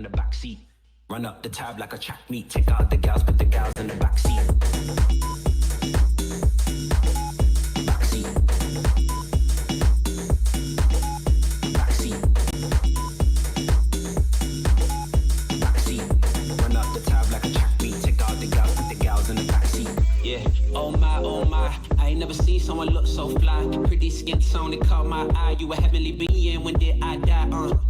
in the backseat. Run up the tab like a track meet. Take out the gals, put the gals in the backseat. Backseat. Backseat. Backseat. Run up the tab like a track meet. Take out the gals, put the gals in the backseat. Yeah. Oh my. I ain't never seen someone look so fly. Pretty skin tone, it caught my eye. You a heavenly being, when did I die?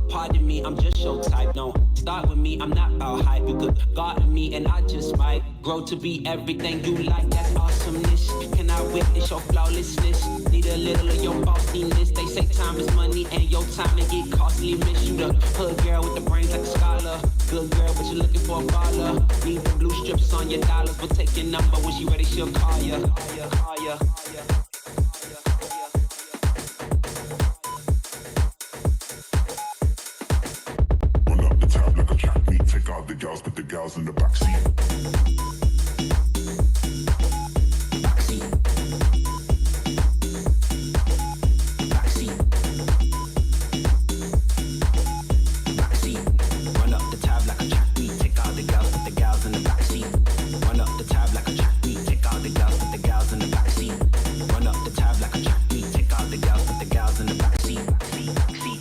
Pardon me, I'm just your type. Don't start with me, I'm not about hype. You could garden me and I just might grow to be everything you like. That's awesomeness. Can I witness your flawlessness? Need a little of your bossiness. They say time is money and your time to get costly. Miss you the hood girl with the brains like a scholar. Good girl, but you're looking for a baller. Need the blue strips on your dollars, but take your number when she ready, she'll call ya. Run up the tab like a track meet. Take out the gals, put the gals in the backseat. Backseat. Backseat. Backseat. Run up the tab like a track meet. Take out the gals, put the gals in the backseat. Run up the tab like a track meet. Take out the gals, put the gals in the backseat. Run up the tab like a track meet. Take out the gals, put the gals in the backseat. Backseat.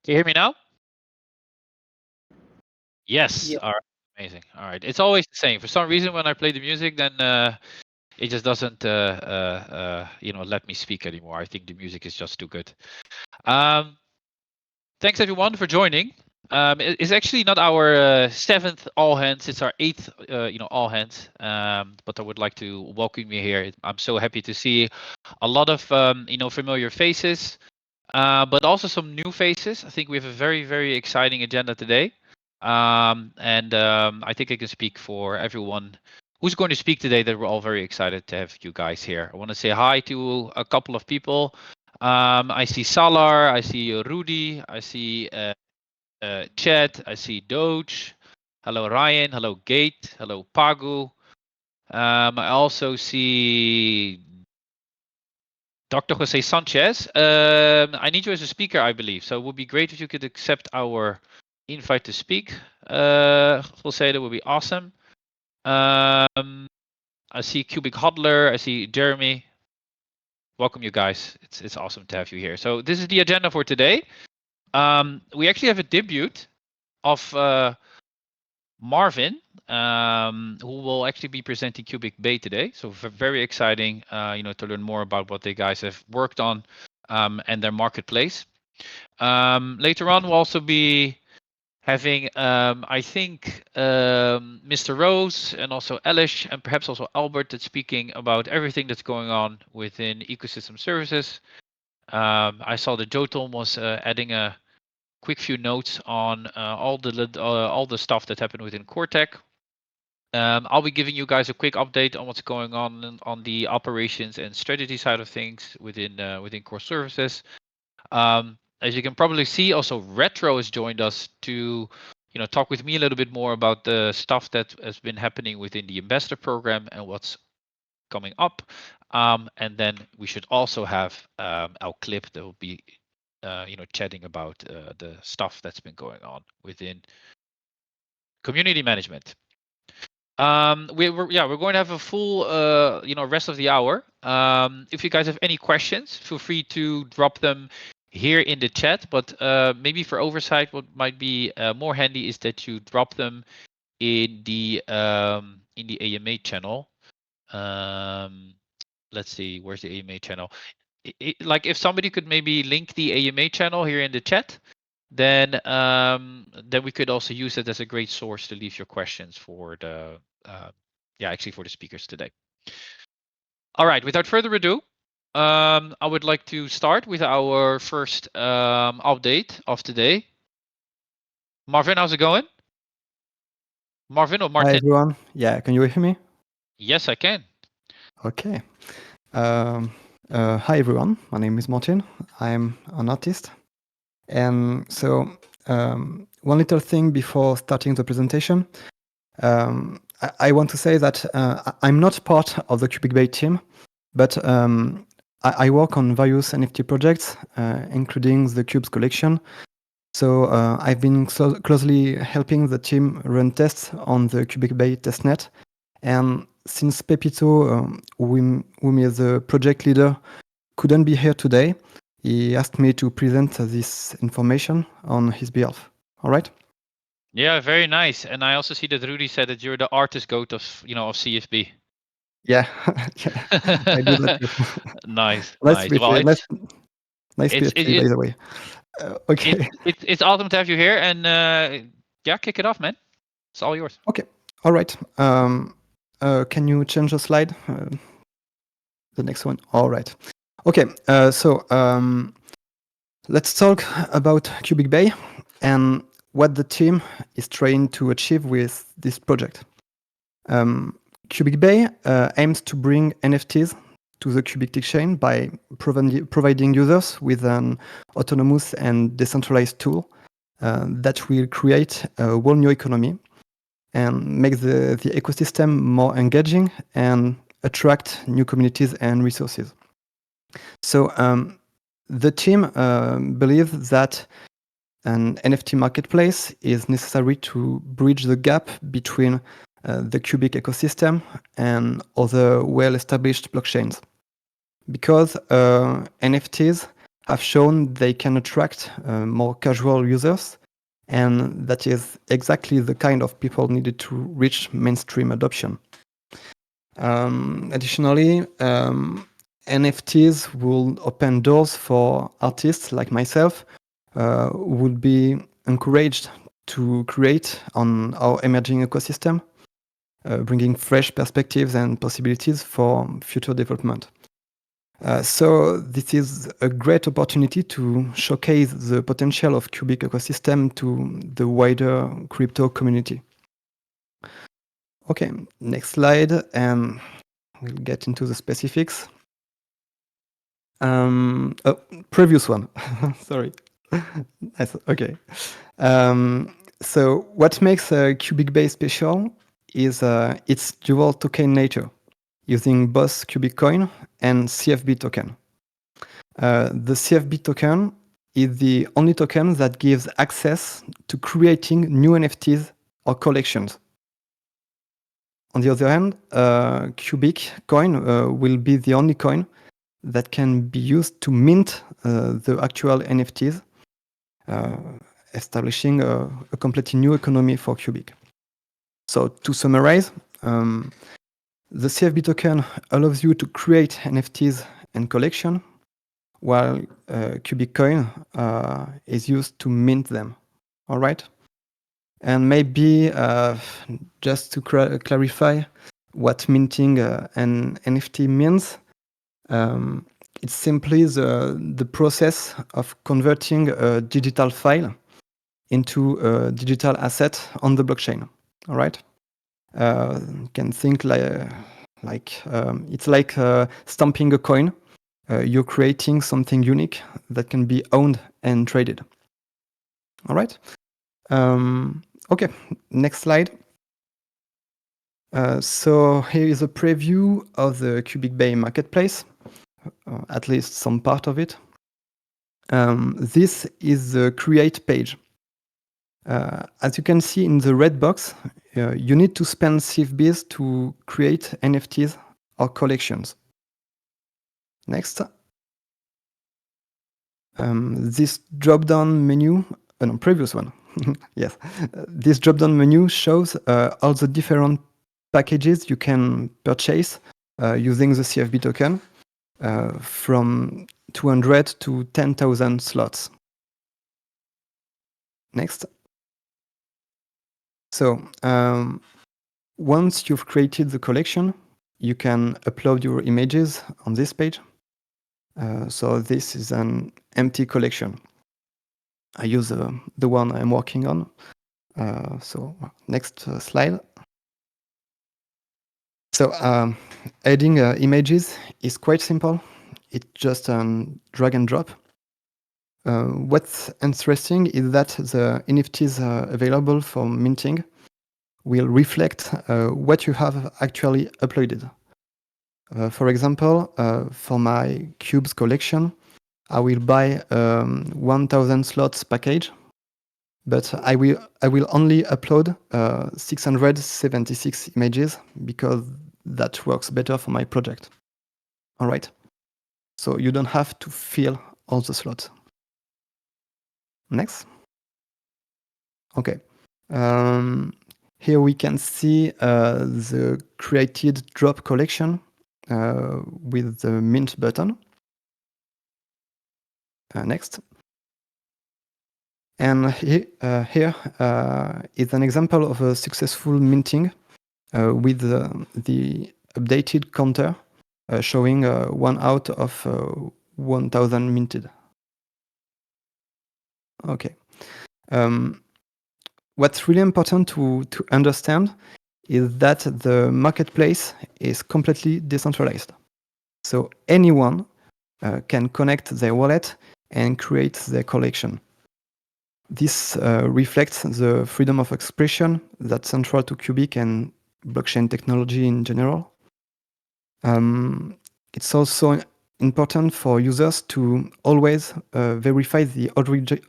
Can you hear me now? Yes. Yeah. All right. Amazing. All right. It's always the same. For some reason, when I play the music, then it just doesn't, let me speak anymore. I think the music is just too good. Thanks everyone for joining. It's actually not our seventh all hands; it's our eighth, all hands. But I would like to welcome you here. I'm so happy to see a lot of, familiar faces, but also some new faces. I think we have a very, very exciting agenda today. I think I can speak for everyone who's going to speak today that we're all very excited to have you guys here. I want to say hi to a couple of people. I see Salar, I see Rudy, I see Chet, I see Doge. Hello Ryan, hello Gate, hello Pagu. I also see Dr. Jose Sanchez. I need you as a speaker, I believe. So it would be great if you could accept our invite to speak. Jose, that would be awesome. I see Cubic Hodler, I see Jeremy. Welcome, you guys. It's awesome to have you here. So this is the agenda for today. We actually have a debut of Marvin, who will actually be presenting Cubic Bay today. So very exciting, to learn more about what they guys have worked on and their marketplace. Later on, we'll also be having, I think, Mr. Rose and also Elish and perhaps also Albert that's speaking about everything that's going on within ecosystem services. I saw that Jotel was adding a quick few notes on all the stuff that happened within CoreTech. I'll be giving you guys a quick update on what's going on the operations and strategy side of things within Core Services. As you can probably see, also Retro has joined us to talk with me a little bit more about the stuff that has been happening within the ambassador program and what's coming up. And then we should also have our clip that will be, chatting about the stuff that's been going on within community management. We're going to have a full, rest of the hour. If you guys have any questions, feel free to drop them here in the chat. But maybe for oversight, what might be more handy is that you drop them in the AMA channel. Let's see, where's the AMA channel? Like if somebody could maybe link the AMA channel here in the chat, then we could also use it as a great source to leave your questions for the for the speakers today. All right, without further ado, I would like to start with our first update of today. Marvin, how's it going? Marvin or Martin? Hi everyone. Yeah, can you hear me? Yes, I can. Okay. Hi everyone. My name is Martin. I'm an artist. And so one little thing before starting the presentation. I want to say that I'm not part of the Cubic Bay team, but I work on various NFT projects, including the Cubes collection. So I've been closely helping the team run tests on the Cubic Bay testnet. And since Pepito, whom is the project leader, couldn't be here today, he asked me to present this information on his behalf. All right? Yeah, very nice. And I also see that Rudy said that you're the artist goat of CFB. Yeah, yeah, I do that too. Nice. Nice to meet Well, you. Nice to meet you, by the way. Okay. It's awesome to have you here, and kick it off, man. It's all yours. Okay. All right. Can you change the slide? The next one. All right. Okay. So let's talk about Cubic Bay and what the team is trying to achieve with this project. Cubic Bay aims to bring NFTs to the Cubic chain by providing users with an autonomous and decentralized tool that will create a whole new economy and make the ecosystem more engaging and attract new communities and resources. So the team believes that an NFT marketplace is necessary to bridge the gap between the Cubic ecosystem and other well-established blockchains. Because NFTs have shown they can attract more casual users, and that is exactly the kind of people needed to reach mainstream adoption. Additionally, NFTs will open doors for artists like myself who would be encouraged to create on our emerging ecosystem, bringing fresh perspectives and possibilities for future development. So this is a great opportunity to showcase the potential of Cubic ecosystem to the wider crypto community. Okay, next slide, and we'll get into the specifics. Previous one. Sorry. Okay. So what makes Cubic Bay special is its dual token nature, using both Cubic coin and CFB token. The CFB token is the only token that gives access to creating new NFTs or collections. On the other hand, Cubic coin will be the only coin that can be used to mint the actual NFTs, establishing a completely new economy for Cubic. So to summarize, the CFB token allows you to create NFTs and collection, while Cubic coin is used to mint them. All right? And maybe just to clarify what minting an NFT means, it's simply the process of converting a digital file into a digital asset on the blockchain. All right? You can think it's like stamping a coin. You're creating something unique that can be owned and traded. All right? Okay, next slide. So here is a preview of the Cubic Bay marketplace, at least some part of it. This is the create page. As you can see in the red box, you need to spend CFBs to create NFTs or collections. Next. This drop-down menu, no, previous one, yes. This drop-down menu shows all the different packages you can purchase using the CFB token from 200 to 10,000 slots. Next. So once you've created the collection, you can upload your images on this page. So this is an empty collection. I use the one I'm working on. So next slide. So adding images is quite simple. It's just a drag and drop. What's interesting is that the NFTs available for minting will reflect what you have actually uploaded. For example, for my cubes collection, I will buy 1000 slots package, but I will only upload 676 images because that works better for my project. All right. So you don't have to fill all the slots. Next. Okay. Here we can see the created drop collection with the mint button. Next. And here is an example of a successful minting with the updated counter showing 1 out of 1000 minted. Okay. What's really important to understand is that the marketplace is completely decentralized. So anyone can connect their wallet and create their collection. This reflects the freedom of expression that's central to Cubic and blockchain technology in general. It's also important for users to always verify the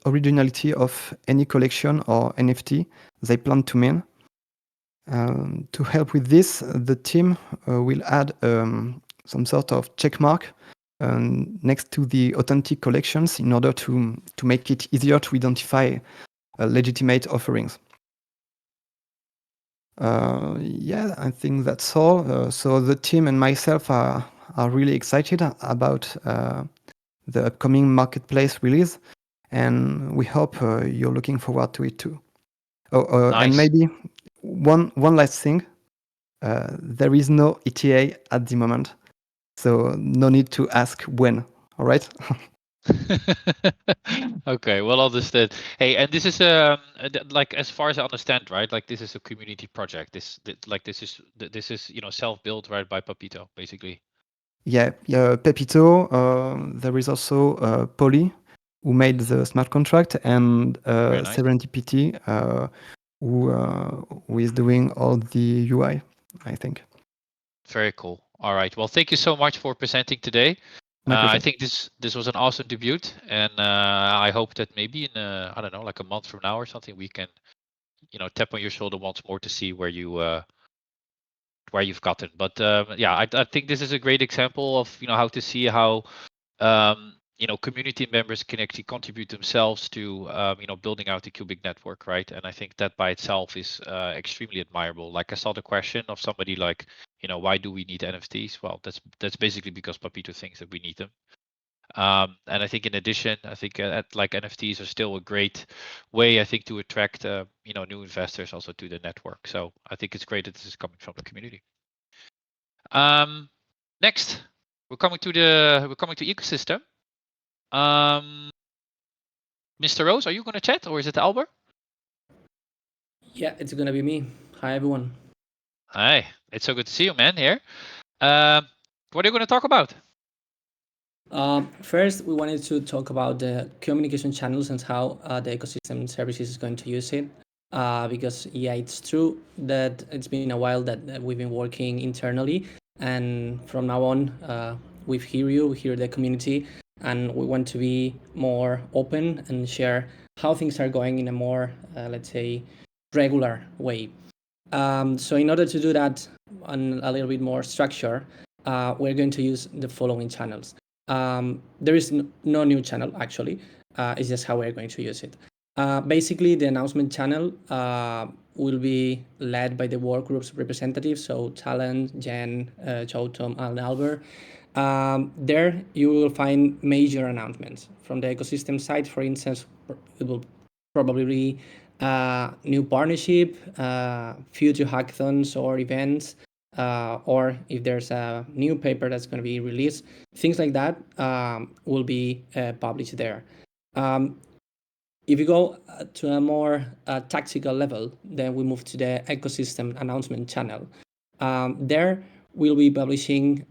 originality of any collection or NFT they plan to mint. To help with this, the team will add some sort of check mark next to the authentic collections in order to make it easier to identify legitimate offerings. Yeah, I think that's all. So the team and myself are really excited about the upcoming marketplace release, and we hope you're looking forward to it too. Oh, Nice. and maybe one last thing. There is no ETA at the moment, so no need to ask when. All right. Okay, well understood. Hey, and this is like as far as I understand, right? Like this is a community project. This is self-built, right, by Papito, basically. Yeah, Pepito. There is also Polly, who made the smart contract, and Very nice. Serendipity, who is doing all the UI, I think. Very cool. All right. Well, thank you so much for presenting today. My pleasure. I think this was an awesome debut, and I hope that maybe in I don't know, like a month from now or something, we can tap on your shoulder once more to see where you've gotten. But yeah, I think this is a great example of how to see how community members can actually contribute themselves to building out the Cubic network, right? And I think that by itself is extremely admirable. Like I saw the question of somebody like, why do we need NFTs? Well, that's basically because Papito thinks that we need them. And I think in addition, I think like NFTs are still a great way, I think, to attract new investors also to the network. So I think it's great that this is coming from the community. Next, we're coming to ecosystem. Mr. Rose, are you going to chat or is it Albert? Yeah, it's gonna be me. Hi everyone. Hi, it's so good to see you, man. Here. What are you going to talk about? First, we wanted to talk about the communication channels and how the ecosystem services is going to use it. because yeah, it's true that it's been a while that we've been working internally, and from now on, we hear the community, and we want to be more open and share how things are going in a more, let's say, regular way. So in order to do that on a little bit more structure, we're going to use the following channels. There is no new channel actually. It's just how we're going to use it. Basically, the announcement channel will be led by the work groups representatives, so Talent, Jen, Choutom, and Albert. There you will find major announcements from the ecosystem side. For instance, it will probably be new partnership, future hackathons or events, or if there's a new paper that's going to be released, things like that will be published there. If you go to a more tactical level, then we move to the ecosystem announcement channel. There we'll be publishing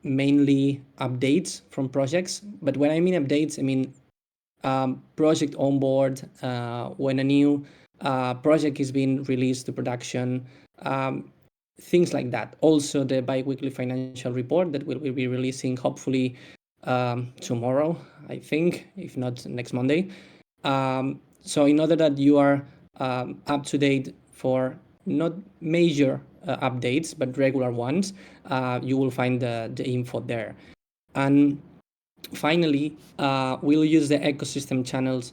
mainly updates from projects. But when I mean updates, I mean project onboard, when a new project is being released to production, things like that. Also, the bi-weekly financial report that we'll be releasing hopefully tomorrow, I think, if not next Monday. So in order that you are up to date for not major updates, but regular ones, you will find the info there. And finally, we'll use the ecosystem channels,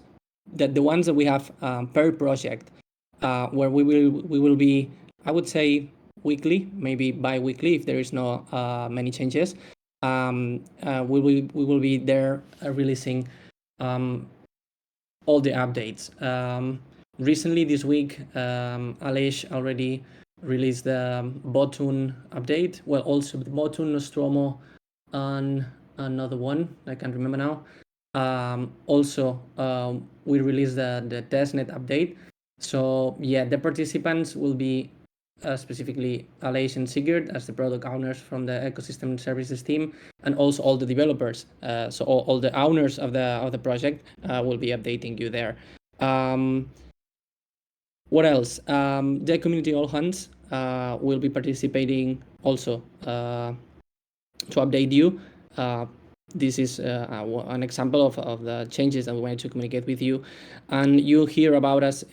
the ones that we have per project, where we will be, I would say, weekly, maybe bi-weekly if there is no many changes. We will be there releasing all the updates. Recently this week, Aleix already released the Botun update. Well, also the Botun, Nostromo, and another one I can't remember now. Also, we released the testnet update. So yeah, the participants will be specifically Aleix and Sigurd as the product owners from the ecosystem services team, and also all the developers. So all the owners of the project will be updating you there. What else? The community all hands will be participating also to update you. This is an example of the changes that we wanted to communicate with you, and you'll hear about us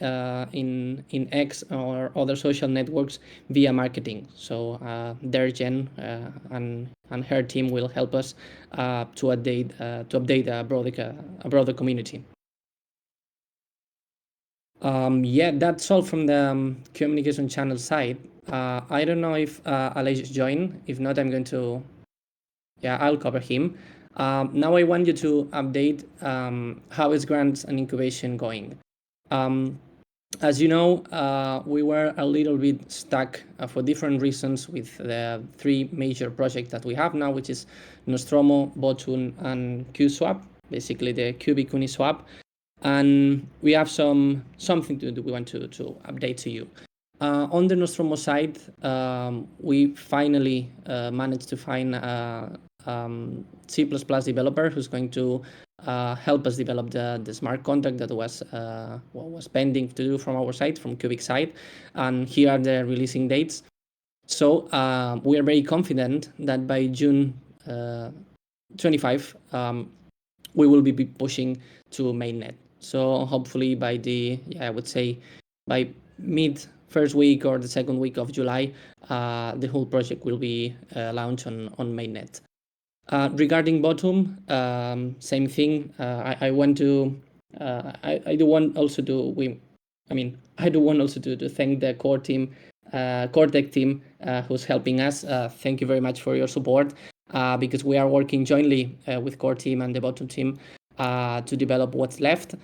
in X or other social networks via marketing. So there, Jen and her team will help us to update a broader community. Yeah, that's all from the communication channel side. I don't know if Aleix joined. If not, I'm going to. Yeah, I'll cover him. Now I want you to update how is grants and incubation going. As you know, we were a little bit stuck for different reasons with the three major projects that we have now, which is Nostromo, Botun, and QSwap, basically the Cubic Uniswap. And we have something to do. We want to update to you. On the Nostromo side, we finally managed to find C++ developer who's going to help us develop the smart contract that was pending to do from our side, from Cubic side. And here are the releasing dates. So we are very confident that by June 25, we will be pushing to mainnet. So hopefully by I would say by mid first week or the second week of July, the whole project will be launched on mainnet. Regarding Bottom, same thing. I want to. I do want also to. I do want also to thank the core team, core tech team, who's helping us. Thank you very much for your support, because we are working jointly with core team and the Bottom team to develop what's left.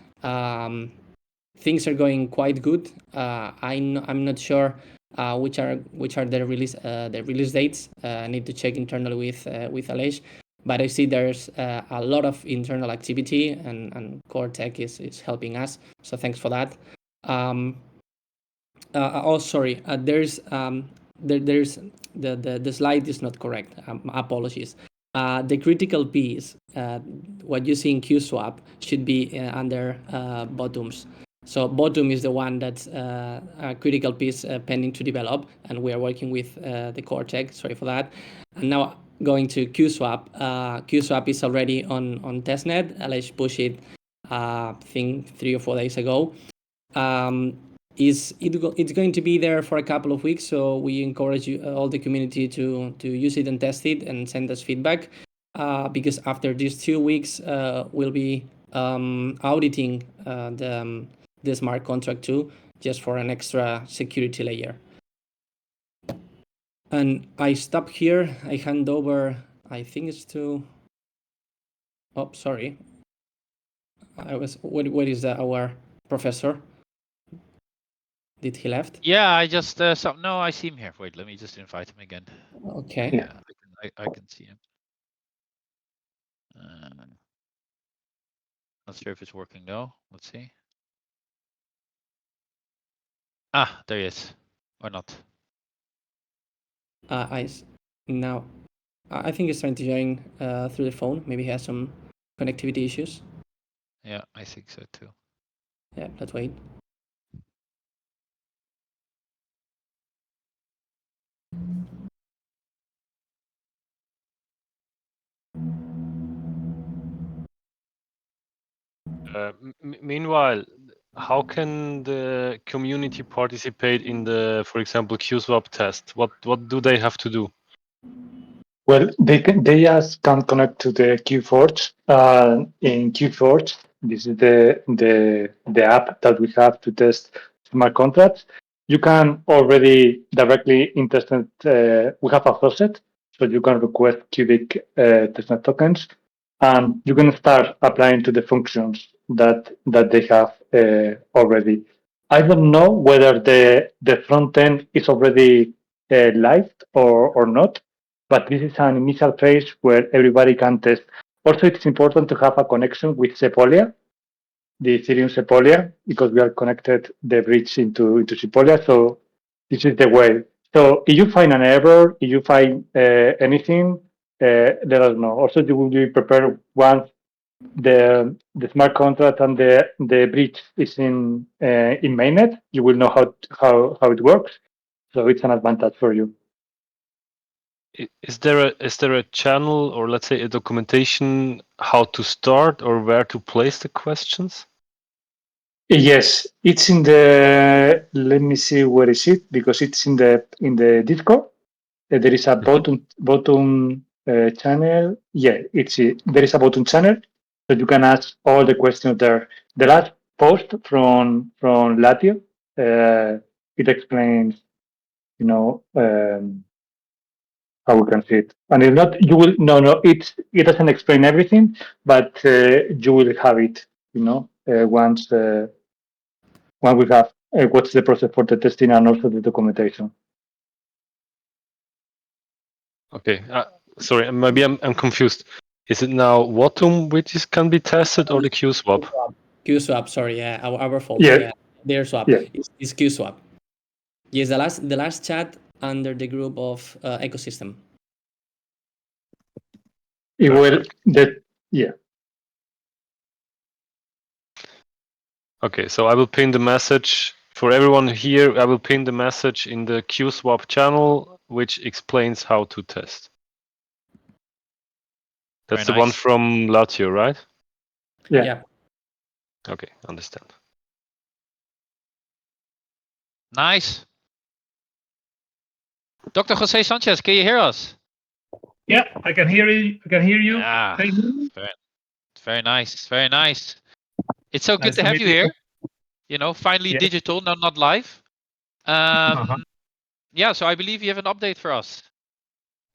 Things are going quite good. I'm not sure which are the release dates. I need to check internally with Aleix, but I see there's a lot of internal activity, and core tech is helping us. So thanks for that. Sorry. There's the slide is not correct. Apologies. The critical piece, what you see in QSwap, should be under bottoms. So bottom is the one that's a critical piece pending to develop, and we are working with the core tech. Sorry for that. And now going to QSwap. QSwap is already on testnet. Alej pushed it, I think 3 or 4 days ago. It's going to be there for a couple of weeks, so we encourage you, all the community to use it and test it and send us feedback. Because after these 2 weeks, we'll be auditing the smart contract too, just for an extra security layer. And I stop here. I hand over, I think it's to. Oh, sorry. What is our professor? Did he left? Yeah, I just no, I see him here. Wait, let me just invite him again. Okay. Yeah, I can see him. Not sure if it's working though. Let's see. Ah, there he is, or not. Now, I think he's trying to join through the phone. Maybe he has some connectivity issues. Yeah, I think so too. Yeah, let's wait. Meanwhile, how can the community participate in the, for example, QSwap test? What do they have to do? Well, they just can connect to the QForge. In QForge, this is the app that we have to test smart contracts. You can already directly intestnet. We have a faucet, so you can request cubic testnet tokens, and you can start applying to the functions that they have already. I don't know whether the front end is already live or not, but this is an initial phase where everybody can test. Also, it's important to have a connection with Sepolia, the Ethereum Sepolia, because we are connected the bridge into Sepolia. So this is the way. So if you find an error, if you find anything, let us know. Also, you will be prepared once the smart contract and the bridge is in mainnet. You will know how it works. So it's an advantage for you. Is there a channel, or let's say a documentation, how to start or where to place the questions? Yes, it's in the. Let me see where is it, because it's in the Discord. There is a bottom channel. Yeah, there is a bottom channel, so you can ask all the questions there. The last post from Latio, it explains, how we can see it. And if not, you will it doesn't explain everything, but you will have it, once we have what's the process for the testing and also the documentation. Okay, sorry, maybe I'm confused. Is it now Watum which can be tested, or the QSwap? QSwap, sorry, yeah, our fault. Yeah. Yeah, their swap. Yeah. It's QSwap. Yes, the last chat under the group of ecosystem. It will yeah. Okay, so I will pin the message for everyone here. I will pin the message in the QSwap channel, which explains how to test. That's Very the one nice. from Latio, right? Yeah. Okay, understand. Nice. Dr. Jose Sanchez, can you hear us? Yeah, I can hear you. I can hear you. Yeah, Can you hear me? very nice. Very nice. It's so good Nice to to have meet you you. here. Finally Yeah. digital, not live. Uh-huh. Yeah, so I believe you have an update for us.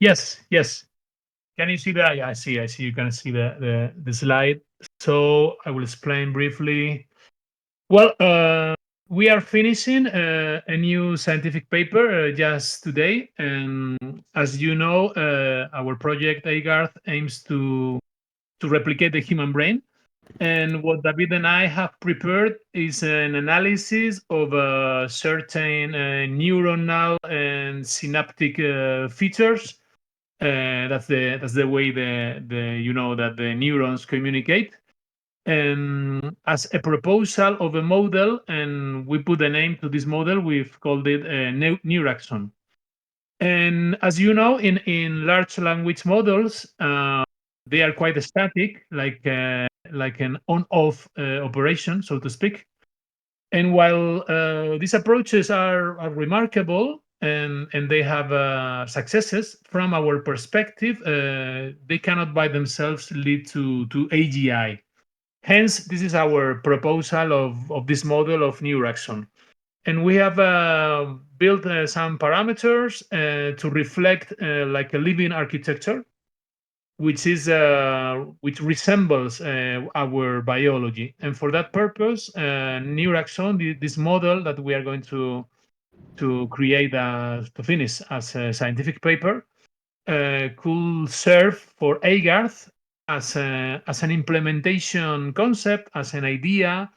Yes. Can you see that? Yeah, I see. You can see the slide. So I will explain briefly. Well, we are finishing a new scientific paper just today, and as you know, our project AGARTH aims to replicate the human brain. And what David and I have prepared is an analysis of certain neuronal and synaptic features. That's the way that the neurons communicate. as a proposal of a model, and we put a name to this model. We've called it Neuraxon. And as you know, in large language models, they are quite static, like an on-off operation, so to speak. And while these approaches are remarkable and they have successes, from our perspective, they cannot by themselves lead to AGI. Hence, this is our proposal of this model of Neuraxon. And we have built some parameters to reflect like a living architecture, which resembles our biology. And for that purpose, Neuraxon, this model that we are going to create to finish as a scientific paper, could serve for AGARTH as an implementation concept, as an idea,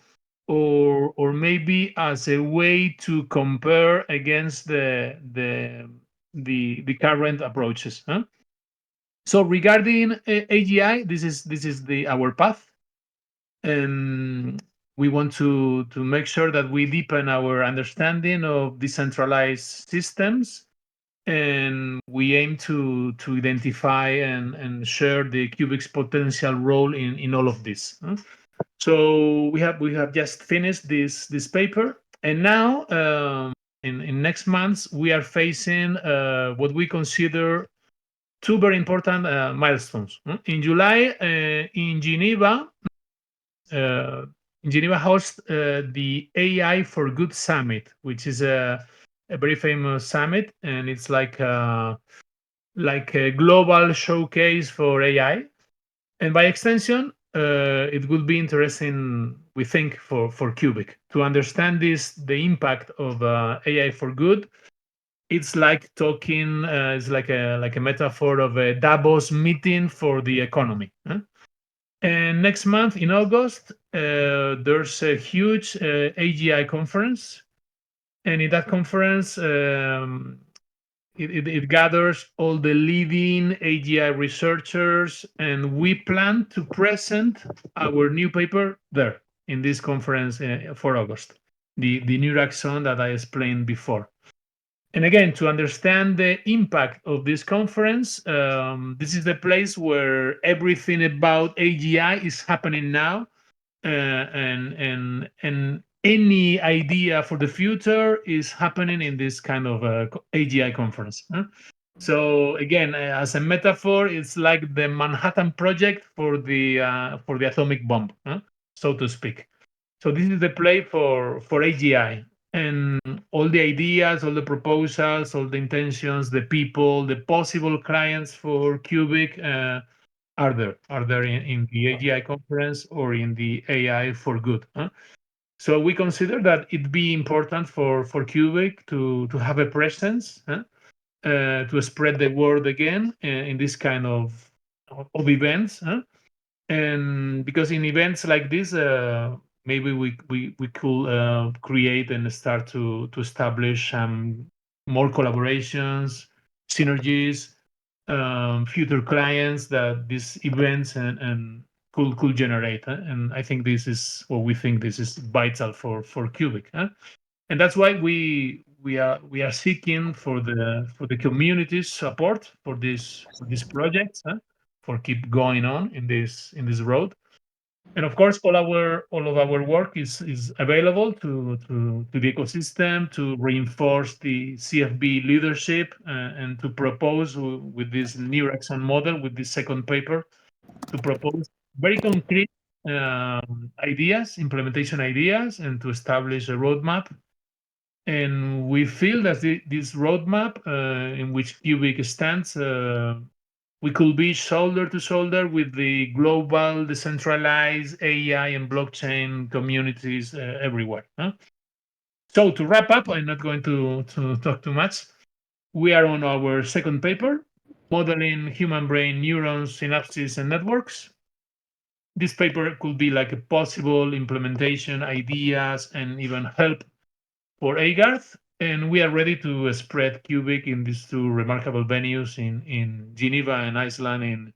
or maybe as a way to compare against the current approaches. Huh? So regarding AGI, this is our path, and we want to make sure that we deepen our understanding of decentralized systems, and we aim to identify and share the Cubic's potential role in all of this. Huh? So we have just finished this paper, and now in next months we are facing what we consider two very important milestones. In July, in Geneva, hosts the AI for Good Summit, which is a very famous summit, and it's like a global showcase for AI. And by extension, it would be interesting, we think, for Cubic to understand the impact of AI for good. It's like talking. It's like a metaphor of a Davos meeting for the economy. Huh? And next month in August, there's a huge AGI conference, and in that conference, it gathers all the leading AGI researchers, and we plan to present our new paper there in this conference for August, the Neuraxon that I explained before. And again, to understand the impact of this conference, this is the place where everything about AGI is happening now, and any idea for the future is happening in this kind of AGI conference. Huh? So again, as a metaphor, it's like the Manhattan Project for the atomic bomb, so to speak. So this is the play for AGI, and all the ideas, all the proposals, all the intentions, the people, the possible clients for Cubic are there in the AGI conference or in the AI for Good. Huh? So we consider that it'd be important for Cubic to have a presence, to spread the word again in this kind of events. Huh? And because in events like this, maybe we could create and start to establish more collaborations, synergies, future clients that these events and could generate. And I think this is what we think this is vital for Cubic. And that's why we are seeking for the community's support for this project, for keep going on in this road. And of course, all of our work is available to the ecosystem, to reinforce the CFB leadership, and to propose with this Neuraxon model, with this second paper, to propose very concrete ideas, implementation ideas, and to establish a roadmap. And we feel that this roadmap in which Cubic stands, we could be shoulder to shoulder with the global decentralized AI and blockchain communities everywhere. Huh? So to wrap up, I'm not going to talk too much. We are on our second paper, modeling human brain neurons, synapses, and networks. This paper could be like a possible implementation, ideas, and even help for AGARTH. And we are ready to spread Cubic in these two remarkable venues in Geneva and Iceland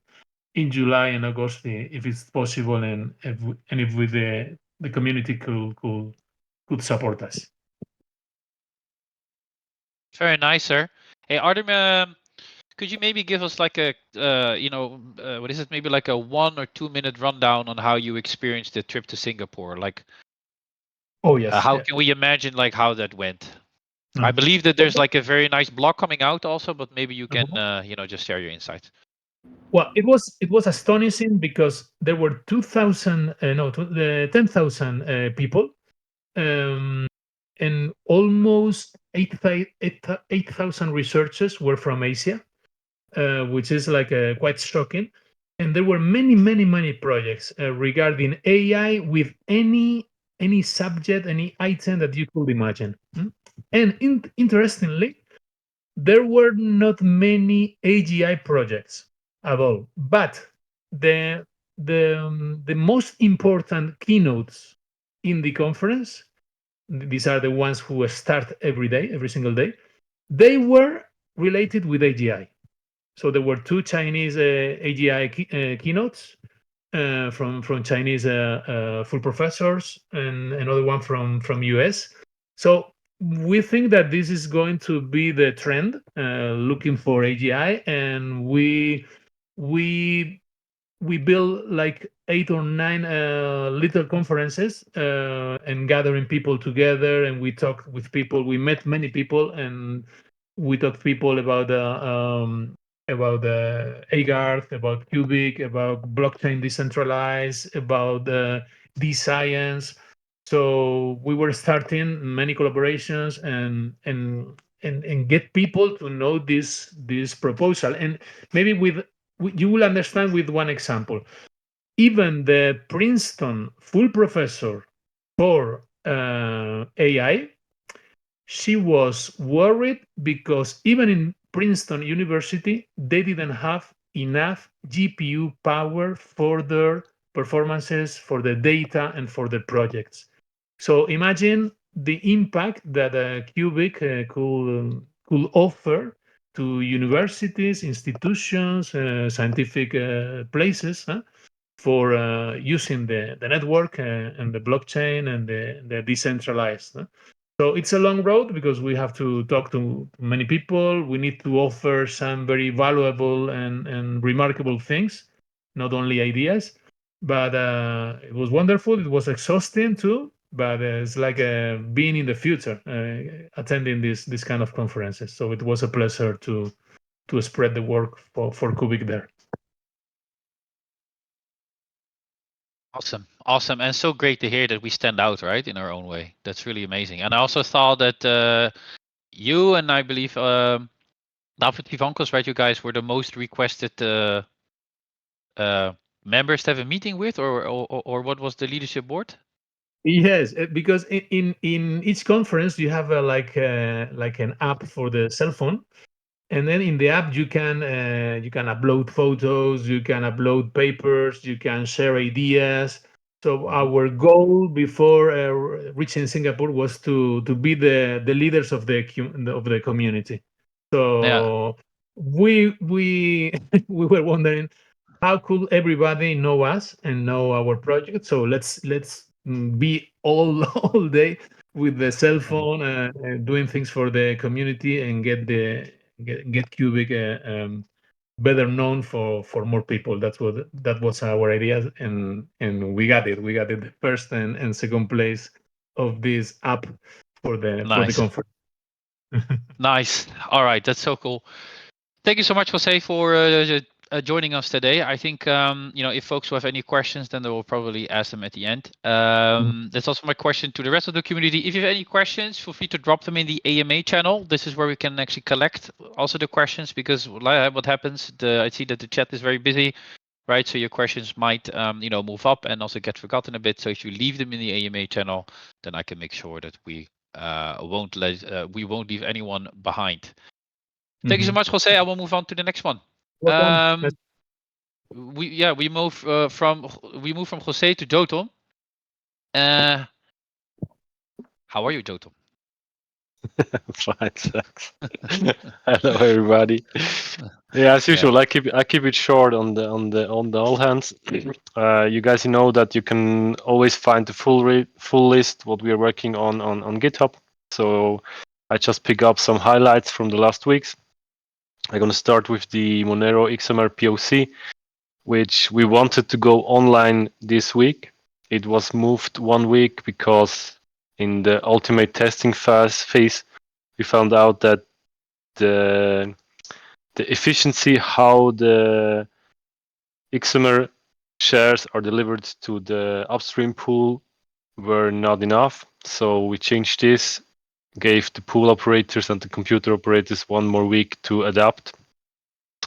in July and August if it's possible, and if with the community could support us. Very nice, sir. Hey, Artem, could you maybe give us like a, what is it? Maybe like a 1 or 2 minute rundown on how you experienced the trip to Singapore? Like, Oh yes. how can we imagine like how that went? I Mhm. believe that there's like a very nice blog coming out also, but maybe you can, just share your insights. Well, it was astonishing because there were 10,000 people, and almost 8,000 researchers were from Asia, which is like quite shocking. And there were many projects regarding AI with any subject, any item that you could imagine. And interestingly, there were not many AGI projects at all, but the most important keynotes in the conference, these are the ones who start every single day, they were related with AGI. So there were two Chinese AGI keynotes from Chinese full professors, and another one from US. So we think that this is going to be the trend, looking for AGI, and we build like 8 or 9 little conferences, and gathering people together, and we talk with people. We met many people, and we talked people about AGARTH, about Cubic, about blockchain decentralized, about D-Science. So we were starting many collaborations and get people to know this proposal. And maybe you will understand with one example. Even the Princeton full professor for AI, she was worried because even in Princeton University, they didn't have enough GPU power for their performances, for the data, and for the projects. So imagine the impact that Cubic could offer to universities, institutions, scientific places, for using the network and the blockchain and the decentralized. So it's a long road because we have to talk to many people. We need to offer some very valuable and remarkable things, not only ideas. But it was wonderful. It was exhausting too, but it's like being in the future, attending this kind of conferences. So it was a pleasure to spread the work for Cubic there. Awesome, and so great to hear that we stand out, right, in our own way. That's really amazing. And I also thought that you and I believe David Ivankos, right, you guys were the most requested members to have a meeting with, or what was the leadership board? Yes, because in each conference you have like an app for the cell phone, and then in the app you can upload photos, you can upload papers, you can share ideas. So our goal before reaching Singapore was to be the leaders of the community. So we we were wondering how could everybody know us and know our project. So let's be all all day with the cell phone, doing things for the community, and get Cubic better known for more people. That was our idea, and we got it. We got it, the first and second place of this app for the Nice. conference. Nice. All right, that's so cool. Thank you so much, Jose, for joining us today. I think if folks who have any questions, then they will probably ask them at the end. That's also my question to the rest of the community. If you have any questions, feel free to drop them in the AMA channel. This is where we can actually collect also the questions, because what happens, I see that the chat is very busy, right? So your questions might move up and also get forgotten a bit. So if you leave them in the AMA channel, then I can make sure that we won't leave anyone behind. Thank you so much, Jose. I will move on to the next one. We move from Jose to Jotom. How are you, Jotom? Fine, thanks. Hello, everybody. Yeah, as usual, I keep it short on the all hands. You guys know that you can always find the full list what we are working on GitHub. So I just pick up some highlights from the last weeks. I'm gonna start with the Monero XMR POC, which we wanted to go online this week. It was moved 1 week because in the ultimate testing phase, we found out that the efficiency how the XMR shares are delivered to the upstream pool were not enough. So we changed this, gave the pool operators and the computer operators 1 more week to adapt,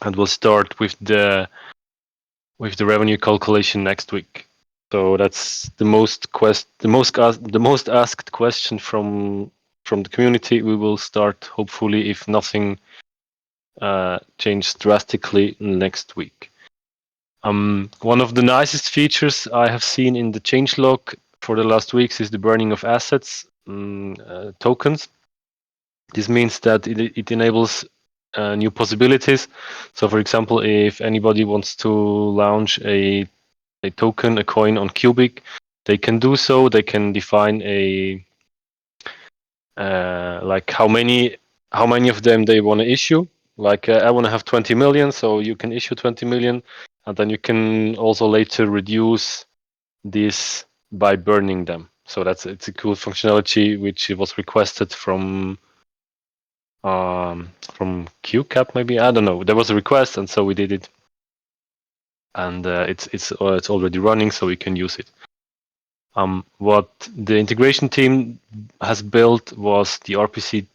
and we'll start with the revenue calculation next week. So that's the most asked question from the community. We will start hopefully, if nothing changes drastically, next week. One of the nicest features I have seen in the changelog for the last weeks is the burning of assets, tokens. This means that it enables new possibilities. So, for example, if anybody wants to launch a token, a coin on Cubic, they can do so. They can define a like how many of them they want to issue. Like I want to have 20 million, so you can issue 20 million, and then you can also later reduce this by burning them. So it's a cool functionality which was requested from QCAP maybe. I don't know. There was a request, and so we did it, and it's already running, so we can use it. What the integration team has built was the RPC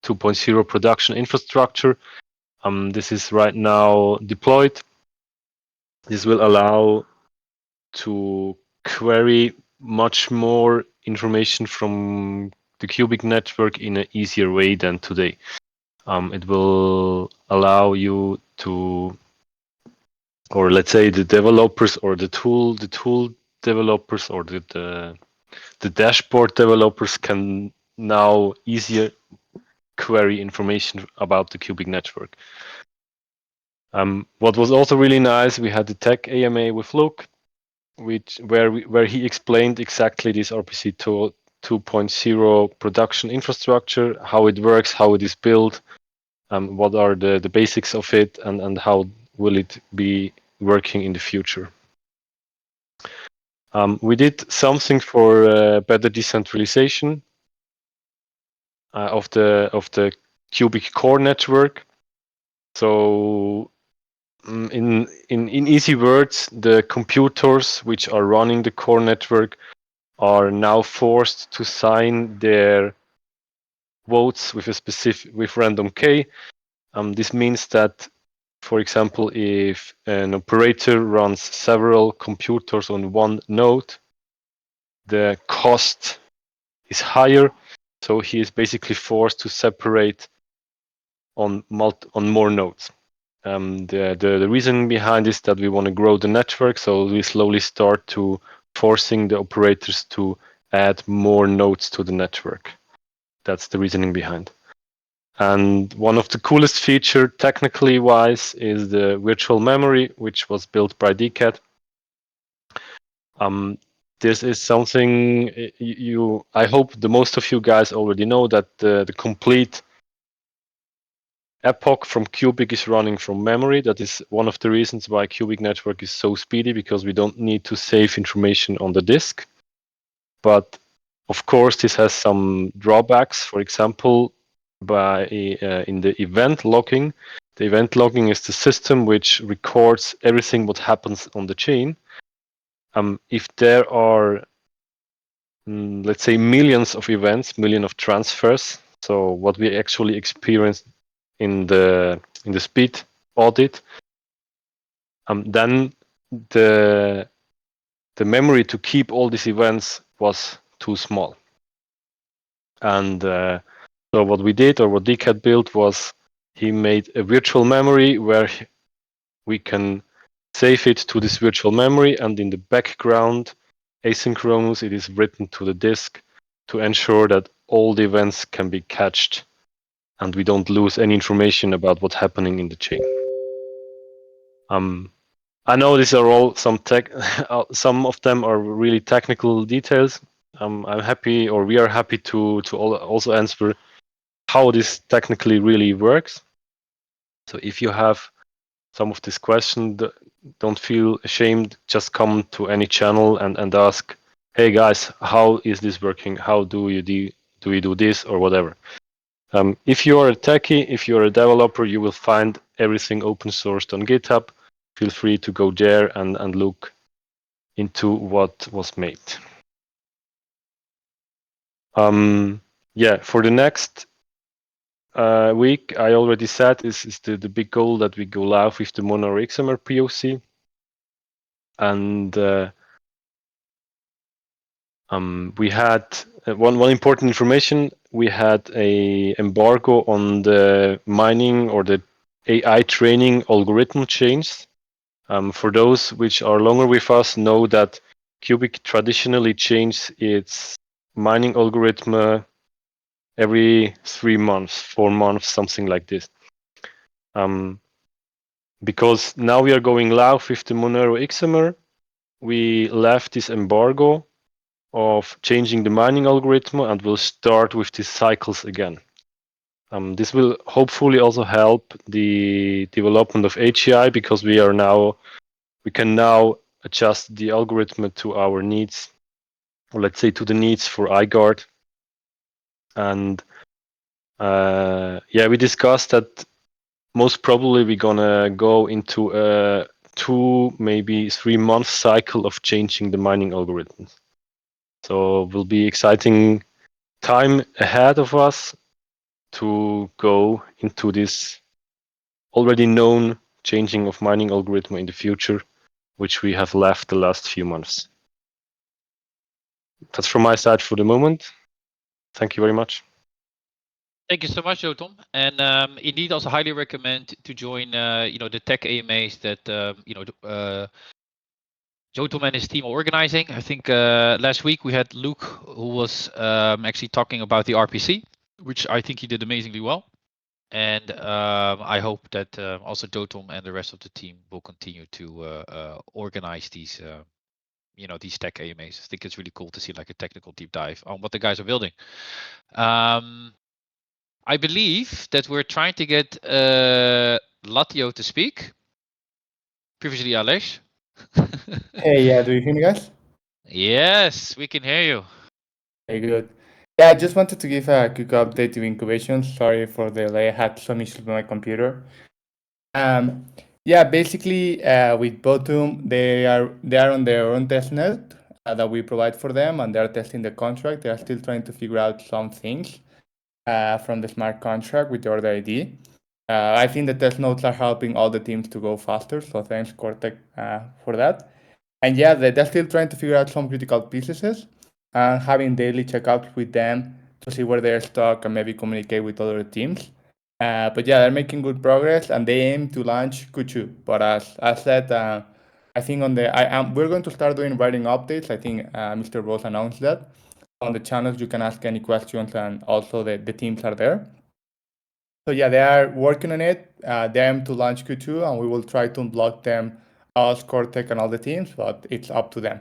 2.0 production infrastructure. This is right now deployed. This will allow to query much more information from the Cubic network in an easier way than today. It will allow you to, or let's say the developers or the tool developers or the dashboard developers can now easier query information about the Cubic network. What was also really nice, we had the tech AMA with Luke, where he explained exactly this RPC 2.0 production infrastructure, how it works, how it is built, what are the basics of it, and how will it be working in the future. We did something for better decentralization of the Cubic core network. So in easy words, the computers which are running the core network are now forced to sign their votes with random key. This means that, for example, if an operator runs several computers on one node, the cost is higher, so he is basically forced to separate on more nodes. The reason behind is that we want to grow the network, so we slowly start to forcing the operators to add more nodes to the network. That's the reasoning behind. And one of the coolest feature, technically wise, is the virtual memory, which was built by DCAT. This is something I hope the most of you guys already know, that the complete epoch from Cubic is running from memory. That is one of the reasons why Cubic network is so speedy, because we don't need to save information on the disk. But of course, this has some drawbacks. For example, in the event logging. The event logging is the system which records everything what happens on the chain. If there are, let's say, millions of events, millions of transfers, so what we actually experienced in the speed audit, then the memory to keep all these events was too small. And so what we did, or what DCAT built, was he made a virtual memory where we can save it to this virtual memory, and in the background, asynchronous, it is written to the disk to ensure that all the events can be catched and we don't lose any information about what's happening in the chain. I know these are all some some of them are really technical details. I'm happy, or we are happy to also answer how this technically really works. So if you have some of these questions, don't feel ashamed. Just come to any channel and ask, hey guys, how is this working? How do we do this or whatever? If you are a techie, if you are a developer, you will find everything open sourced on GitHub. Feel free to go there and look into what was made. Yeah, for the next week, I already said is the big goal that we go live with the Mono XMR POC. And we had one important information. We had a embargo on the mining or the AI training algorithm change. For those which are longer with us, know that Cubic traditionally changes its mining algorithm every 3 months, 4 months, something like this. Because now we are going live with the Monero XMR, we left this embargo of changing the mining algorithm and we'll start with these cycles again. This will hopefully also help the development of HCI because we can now adjust the algorithm to our needs, or let's say to the needs for iGuard. And yeah, we discussed that most probably we're gonna go into a 2, maybe 3 month cycle of changing the mining algorithms. So will be exciting time ahead of us to go into this already known changing of mining algorithm in the future, which we have left the last few months. That's from my side for the moment. Thank you very much. Thank you so much, Jotom. And indeed, also highly recommend to join, the tech AMAs that, Jotom and his team are organizing. I think last week we had Luke, who was actually talking about the RPC, which I think he did amazingly well. And I hope that also Jotom and the rest of the team will continue to organize these, these tech AMAs. I think it's really cool to see like a technical deep dive on what the guys are building. I believe that we're trying to get Latio to speak. Previously, Aleš. Hey, yeah, do you hear me, guys? Yes, we can hear you. Very good. Yeah, I just wanted to give a quick update to incubation. Sorry for the delay. I had some issues with my computer. Yeah, basically, with Botum, they are on their own testnet that we provide for them, and they're testing the contract. They are still trying to figure out some things from the smart contract with the order ID. I think the test notes are helping all the teams to go faster, so thanks, Cortec, for that. And yeah, they're still trying to figure out some critical pieces and having daily checkups with them to see where they're stuck and maybe communicate with other teams. But yeah, they're making good progress and they aim to launch Q2. But as I said, I think we're going to start doing writing updates. I think Mr. Rose announced that. On the channels, you can ask any questions and also the teams are there. So yeah, they are working on it. They aim to launch Q2 and we will try to unblock them, us, Cortec, and all the teams, but it's up to them.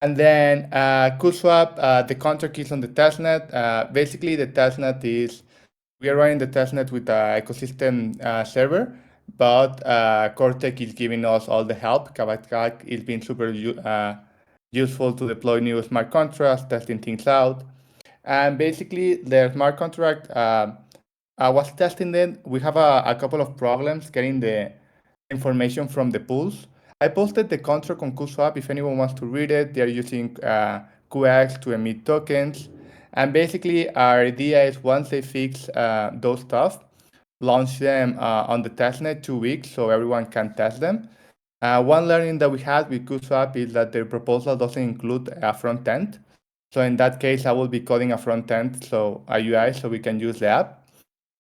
And then CoolSwap, the contract is on the testnet. Basically, the testnet is, we are running the testnet with the ecosystem server, but Cortec is giving us all the help. Kavak is being super useful to deploy new smart contracts, testing things out. And basically, the smart contract, I was testing it. We have a couple of problems getting the information from the pools. I posted the contract on CoolSwap if anyone wants to read it. They're using QX to emit tokens. And basically, our idea is once they fix those stuff, launch them on the testnet 2 weeks so everyone can test them. One learning that we had with CoolSwap is that their proposal doesn't include a front end. So in that case, I will be coding a front end, so a UI, so we can use the app.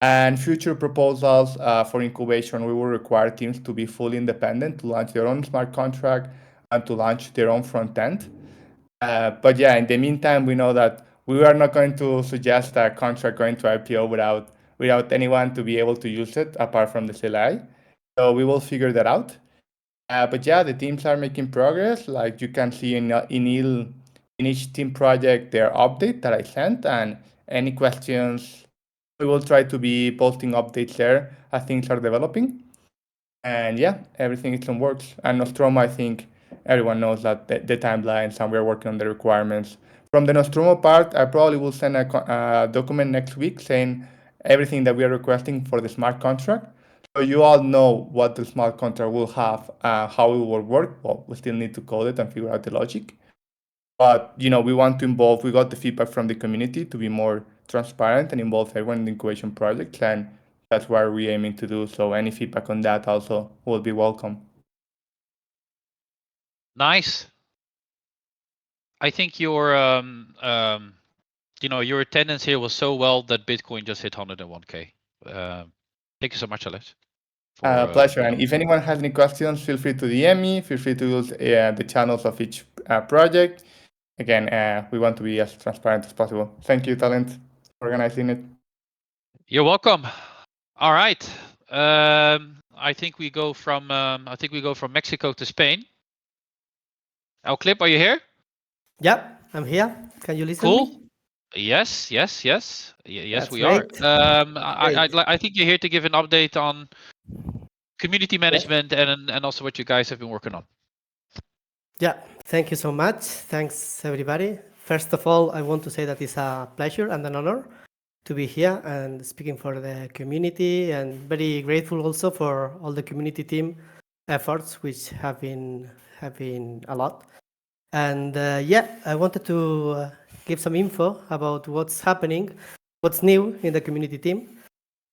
And future proposals for incubation, we will require teams to be fully independent, to launch their own smart contract and to launch their own front end. But yeah, in the meantime, we know that we are not going to suggest a contract going to IPO without anyone to be able to use it apart from the CLI. So we will figure that out. But yeah, the teams are making progress. Like you can see in each team project, their update that I sent, and any questions, we will try to be posting updates there as things are developing. And yeah, everything is in works. And Nostromo, I think everyone knows that the timelines, and we're working on the requirements. From the Nostromo part, I probably will send a document next week saying everything that we are requesting for the smart contract. So you all know what the smart contract will have, how it will work. Well, we still need to code it and figure out the logic. But we want to involve. We got the feedback from the community to be more transparent and involve everyone in the incubation project, and that's what we're aiming to do. So any feedback on that also will be welcome. Nice. I think your your attendance here was so well that Bitcoin just hit 101K. Thank you so much, Alex. Pleasure. And if anyone has any questions, feel free to DM me. Feel free to use the channels of each project. Again, we want to be as transparent as possible. Thank you, Talent, for organizing it. You're welcome. All right. I think we go from Mexico to Spain. El Clip, are you here? Yeah, I'm here. Can you listen Cool. me? Yes, Yes, That's we great. are. Great. I think you're here to give an update on community management and also what you guys have been working on. Yeah, thank you so much. Thanks, everybody. First of all, I want to say that it's a pleasure and an honor to be here and speaking for the community, and very grateful also for all the community team efforts, which have been a lot. And yeah, I wanted to give some info about what's happening, what's new in the community team.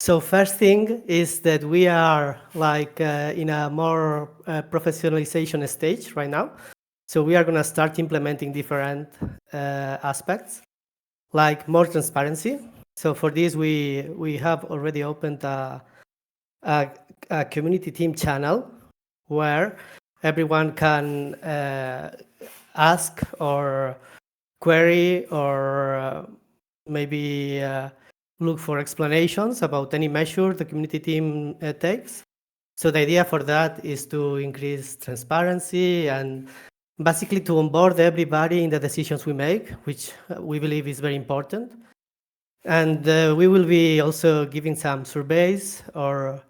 So first thing is that we are like in a more professionalization stage right now. So we are going to start implementing different aspects, like more transparency. So for this, we have already opened a community team channel where everyone can ask or query or maybe look for explanations about any measure the community team takes. So the idea for that is to increase transparency and basically to onboard everybody in the decisions we make, which we believe is very important. And we will be also giving some surveys or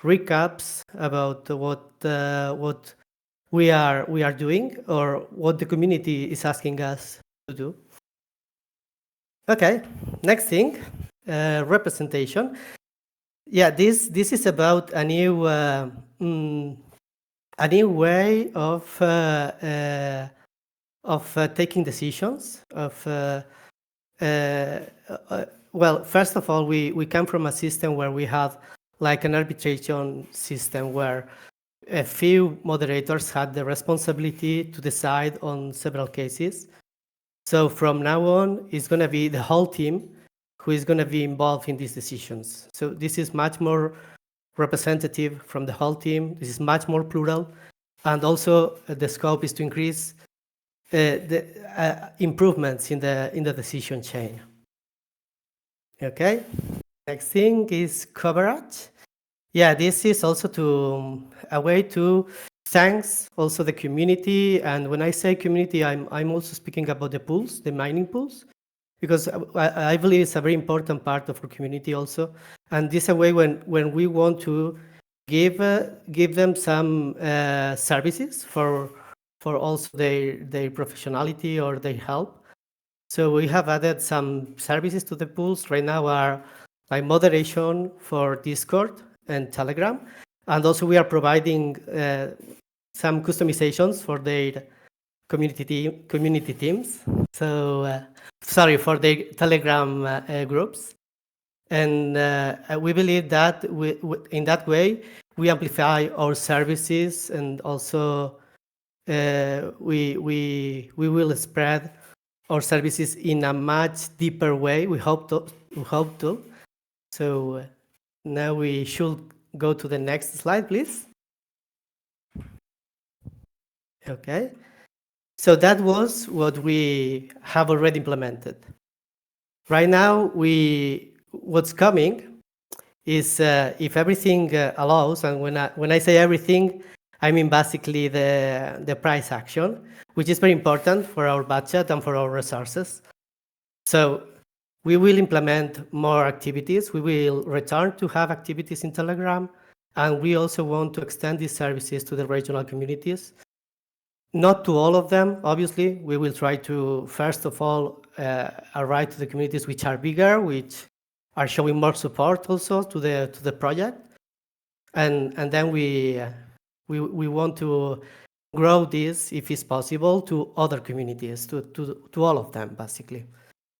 recaps about what we are doing or what the community is asking us to do. Okay, next thing, representation. Yeah, this is about a new way of taking decisions. Well, first of all, we come from a system where we have like an arbitration system where a few moderators had the responsibility to decide on several cases. So from now on, it's going to be the whole team who is going to be involved in these decisions. So this is much more representative from the whole team. This is much more plural. And also the scope is to increase the improvements in the decision chain. Okay, next thing is coverage. Yeah, this is also a way to thanks also the community. And when I say community, I'm also speaking about the pools, the mining pools, because I believe it's a very important part of our community also. And this is a way when we want to give them some services for also their professionality or their help. So we have added some services to the pools. Right now are like moderation for Discord and Telegram. And also we are providing some customizations for their community teams. So, sorry, for the Telegram groups. And we believe that in that way, we amplify our services, and also we will spread our services in a much deeper way. We hope to. So now we should go to the next slide, please. Okay. So that was what we have already implemented. Right now, what's coming is if everything allows, and when I say everything, I mean basically the price action, which is very important for our budget and for our resources. So we will implement more activities. We will return to have activities in Telegram, and we also want to extend these services to the regional communities. Not to all of them, obviously. We will try to, first of all, arrive to the communities which are bigger, which are showing more support also to the project, and then we want to grow this, if it's possible, to other communities, to all of them, basically.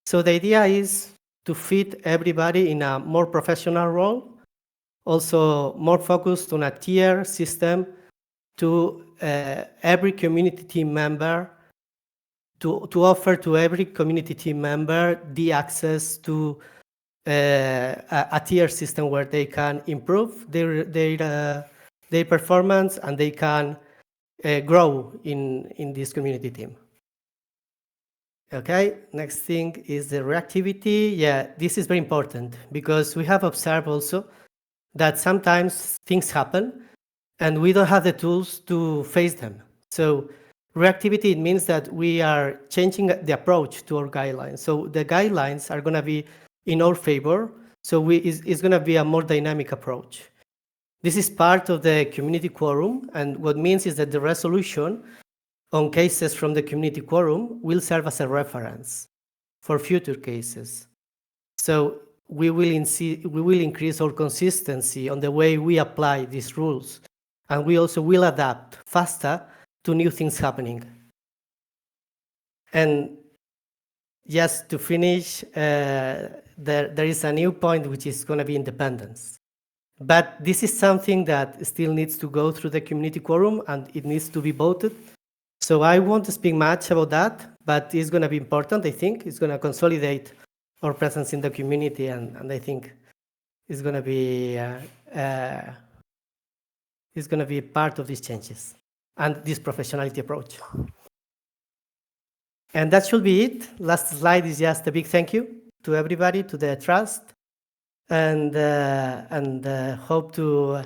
So the idea is to fit everybody in a more professional role, also more focused on a tier system to every community team member, to offer to every community team member the access to a tier system where they can improve their performance and they can grow in this community team. Okay, next thing is the reactivity. Yeah, this is very important because we have observed also that sometimes things happen and we don't have the tools to face them. So reactivity, it means that we are changing the approach to our guidelines. So the guidelines are going to be in our favor. So it's going to be a more dynamic approach. This is part of the community quorum. And what means is that the resolution on cases from the community quorum will serve as a reference for future cases. So we will increase our consistency on the way we apply these rules. And we also will adapt faster to new things happening. And just to finish, there is a new point, which is going to be independence. But this is something that still needs to go through the community quorum and it needs to be voted. So I won't speak much about that, but it's going to be important, I think. It's going to consolidate our presence in the community, and I think it's going to be part of these changes and this professionality approach. And that should be it. Last slide is just a big thank you to everybody, to the trust, and hope to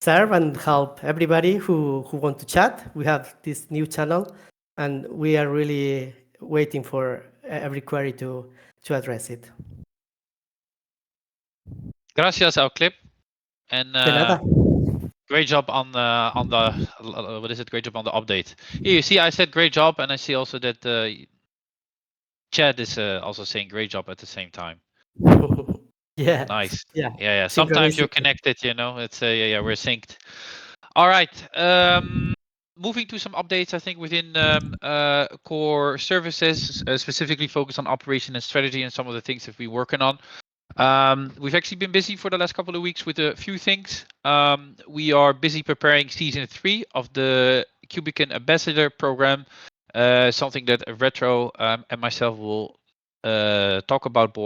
serve and help everybody who want to chat. We have this new channel, and we are really waiting for every query to address it. Gracias, Clip, and great job on the what is it? Great job on the update. Here you see, I said great job, and I see also that Chad is also saying great job at the same time. Yeah. Nice. Yeah. Yeah. Sometimes you're connected, you know. It's yeah, we're synced. All right. Moving to some updates, I think within core services, specifically focused on operation and strategy and some of the things that we're working on. We've actually been busy for the last couple of weeks with a few things. We are busy preparing season 3 of the Cubican Ambassador program, something that Retro and myself will talk about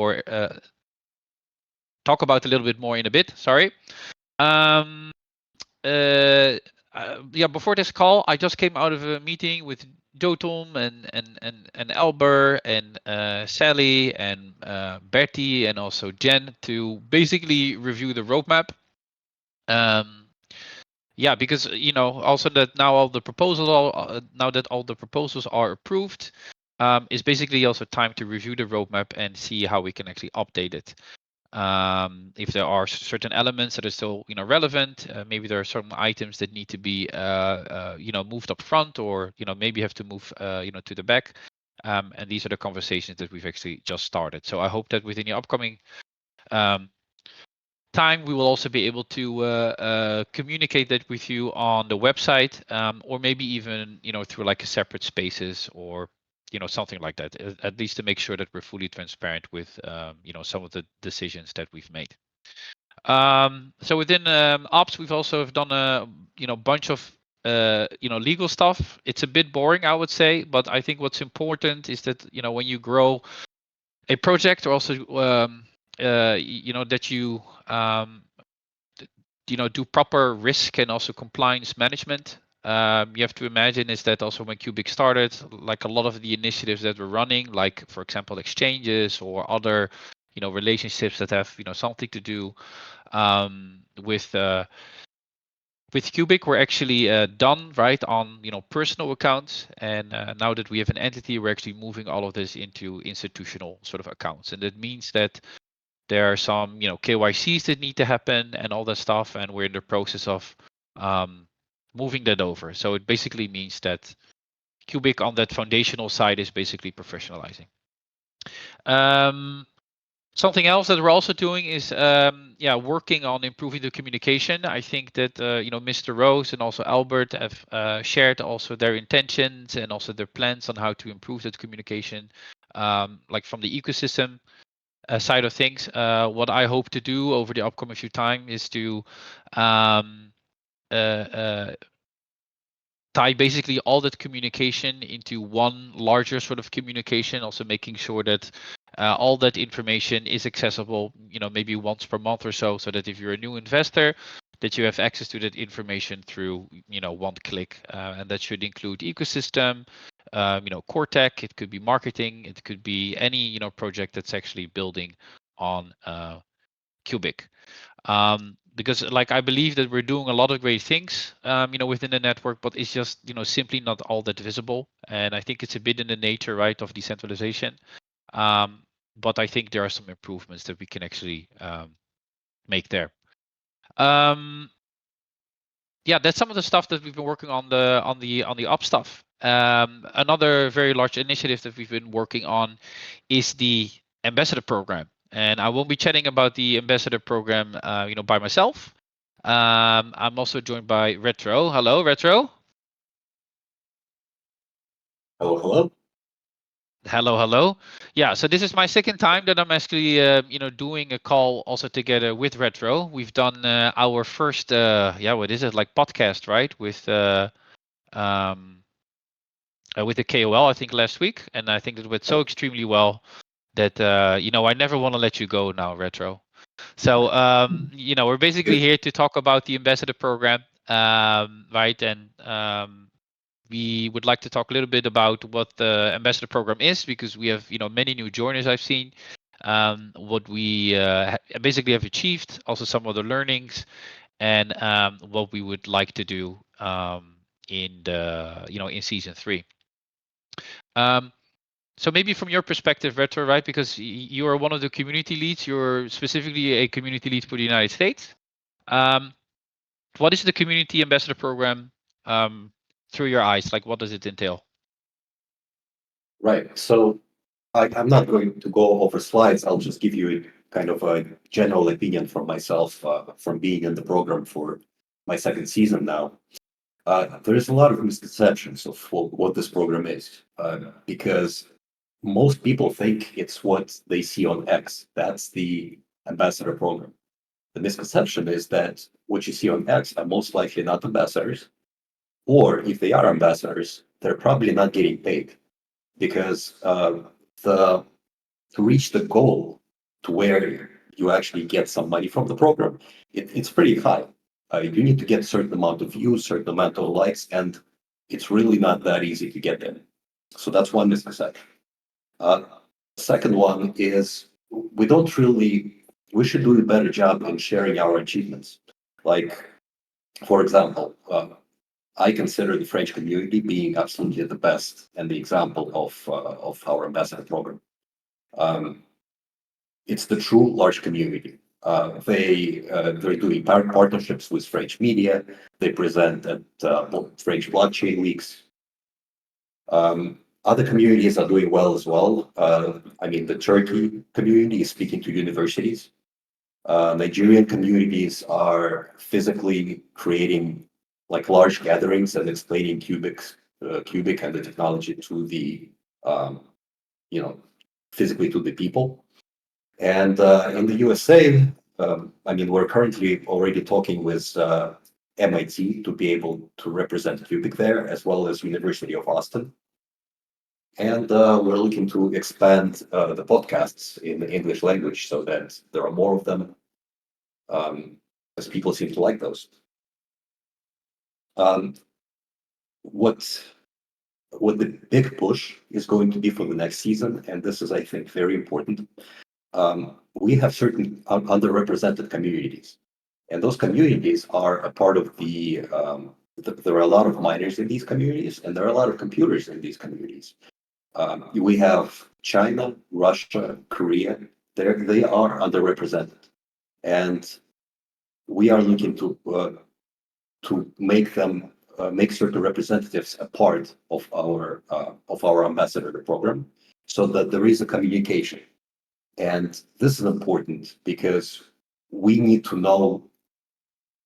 a little bit more in a bit. Sorry. Yeah, before this call, I just came out of a meeting with Jotom and Albert and Sally and Bertie and also Jen to basically review the roadmap. Yeah, because also that now all the proposals are approved, it's basically also time to review the roadmap and see how we can actually update it. If there are certain elements that are still relevant, maybe there are certain items that need to be moved up front, or maybe have to move to the back. And these are the conversations that we've actually just started. So I hope that within the upcoming time we will also be able to communicate that with you on the website, or maybe even through like a separate spaces or something like that, at least to make sure that we're fully transparent with some of the decisions that we've made. So within ops, we've also done a bunch of legal stuff. It's a bit boring, I would say, but I think what's important is that when you grow a project, or also that you do proper risk and also compliance management. You have to imagine is that also when Cubic started, like a lot of the initiatives that were running, like for example exchanges or other, relationships that have something to do with Cubic, were actually done right on personal accounts, and now that we have an entity, we're actually moving all of this into institutional sort of accounts, and that means that there are some KYCs that need to happen and all that stuff, and we're in the process of moving that over. So it basically means that Cubic on that foundational side is basically professionalizing. Something else that we're also doing is working on improving the communication. I think that Mr. Rose and also Albert have shared also their intentions and also their plans on how to improve that communication, like from the ecosystem side of things. What I hope to do over the upcoming few time is to tie basically all that communication into one larger sort of communication, also making sure that all that information is accessible, maybe once per month or so that if you're a new investor, that you have access to that information through, one click. And that should include ecosystem, core tech, it could be marketing, it could be any, project that's actually building on Cubic. Because like I believe that we're doing a lot of great things, within the network, but it's just, simply not all that visible. And I think it's a bit in the nature, right, of decentralization. But I think there are some improvements that we can actually make there. Yeah, that's some of the stuff that we've been working on the up stuff. Another very large initiative that we've been working on is the ambassador program. And I won't be chatting about the ambassador program, by myself. I'm also joined by Retro. Hello, Retro. Hello, hello. Hello. Yeah, so this is my second time that I'm actually, doing a call also together with Retro. We've done our first, what is it, like podcast, right, with the KOL, I think last week, and I think it went so extremely well that I never want to let you go now, Retro. So we're basically here to talk about the ambassador program, right? And we would like to talk a little bit about what the ambassador program is, because we have many new joiners I've seen. What we basically have achieved, also some of the learnings, and what we would like to do in the in season 3. So maybe from your perspective, Retro, right? Because you are one of the community leads. You're specifically a community lead for the United States. What is the community ambassador program through your eyes? Like, what does it entail? Right. So I'm not going to go over slides. I'll just give you kind of a general opinion from myself from being in the program for my second season now. There's a lot of misconceptions of what this program is, because most people think it's what they see on X. That's the ambassador program. The misconception is that what you see on X are most likely not ambassadors, or if they are ambassadors, they're probably not getting paid, because to reach the goal to where you actually get some money from the program, it's pretty high. You need to get a certain amount of views, certain amount of likes, and it's really not that easy to get there. So that's one misconception. Second one is we should do a better job in sharing our achievements. Like, for example, I consider the French community being absolutely the best and the example of our ambassador program. It's the true large community. They're doing partnerships with French media. They present at French blockchain weeks. Other communities are doing well as well. The Turkey community is speaking to universities. Nigerian communities are physically creating like large gatherings and explaining Cubic and the technology to the, physically to the people. And in the USA, we're currently already talking with MIT to be able to represent Cubic there, as well as University of Austin. And we're looking to expand the podcasts in the English language so that there are more of them, as people seem to like those. what the big push is going to be for the next season, and this is, I think, very important. We have certain underrepresented communities, and those communities are a part of there are a lot of miners in these communities, and there are a lot of computers in these communities. We have China, Russia, Korea. They are underrepresented, and we are looking to make them make certain representatives a part of our ambassador program, so that there is a communication. And this is important because we need to know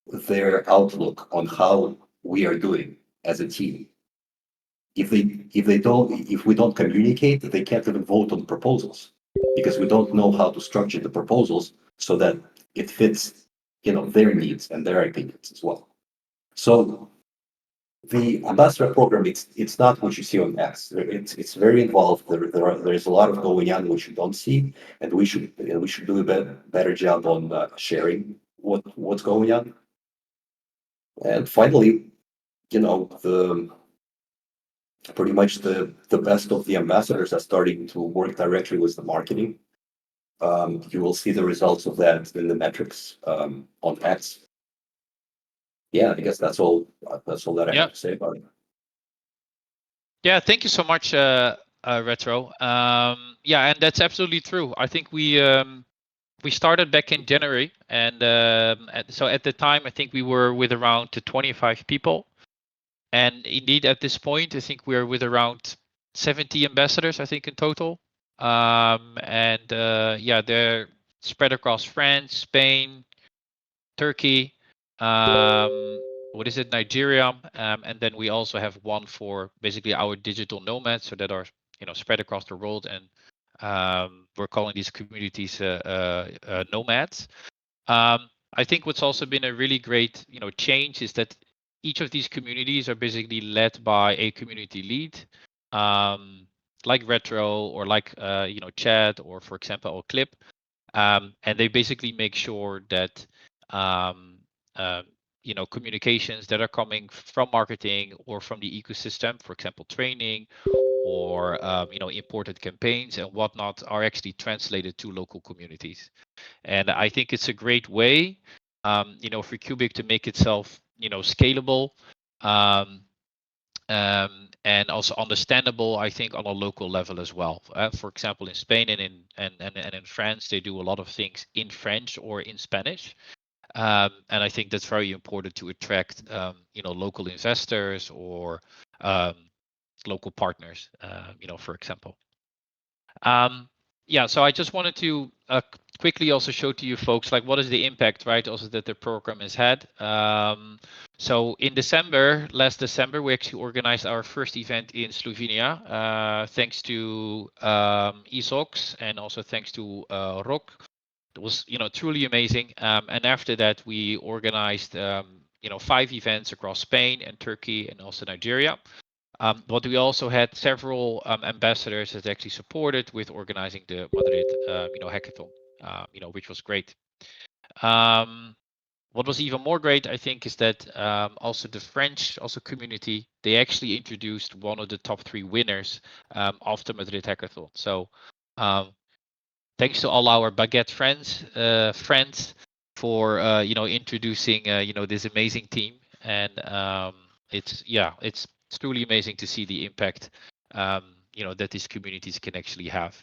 their outlook on how we are doing as a team. If we don't communicate, they can't even vote on proposals, because we don't know how to structure the proposals so that it fits, their needs and their opinions as well. So the ambassador program, it's not what you see on X. It's very involved. There's a lot of going on which you don't see, and we should do a better job on sharing what's going on. And finally, pretty much the best of the ambassadors are starting to work directly with the marketing. You will see the results of that in the metrics on X. Yeah, I guess that's all that I have to say about it. Yeah, thank you so much, Retro. Yeah, and that's absolutely true. I think we started back in January, and so at the time, I think we were with around 25 people. And indeed, at this point, I think we're with around 70 ambassadors, I think, in total. And yeah, they're spread across France, Spain, Turkey, what is it, Nigeria, and then we also have one for basically our digital nomads, so that are spread across the world, and we're calling these communities nomads. I think what's also been a really great change is that each of these communities are basically led by a community lead, like Retro or like Chad, or for example or Clip, and they basically make sure that communications that are coming from marketing or from the ecosystem, for example training or imported campaigns and whatnot, are actually translated to local communities. And I think it's a great way for Cubic to make itself scalable, and also understandable, I think, on a local level as well. For example, in Spain and in France, they do a lot of things in French or in Spanish. And I think that's very important to attract local investors or local partners, for example. Yeah, so I just wanted to quickly also show to you folks, like, what is the impact, right, also that the program has had. So in last December, we actually organized our first event in Slovenia, thanks to Isox, and also thanks to Rok. It was truly amazing. And after that, we organized 5 events across Spain and Turkey and also Nigeria. But we also had several ambassadors that actually supported with organizing the Madrid hackathon, which was great. What was even more great, I think, is that also the French community, they actually introduced one of the top 3 winners of the Madrid hackathon. So thanks to all our baguette friends for introducing this amazing team. And it's truly amazing to see the impact that these communities can actually have.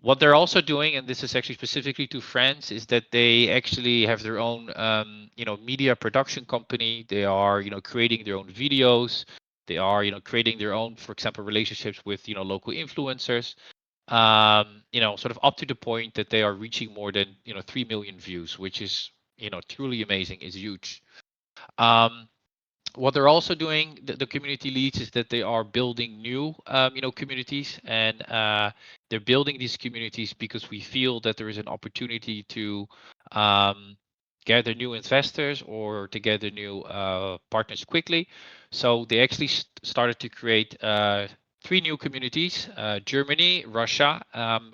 What they're also doing, and this is actually specifically to France, is that they actually have their own media production company. They are creating their own videos. They are creating their own, for example, relationships with local influencers. Sort of up to the point that they are reaching more than 3 million views, which is truly amazing, is huge. What they're also doing, the community leads, is that they are building new communities, and they're building these communities because we feel that there is an opportunity to gather new investors or to gather new partners quickly. So they actually started to create 3 new communities: Germany, Russia,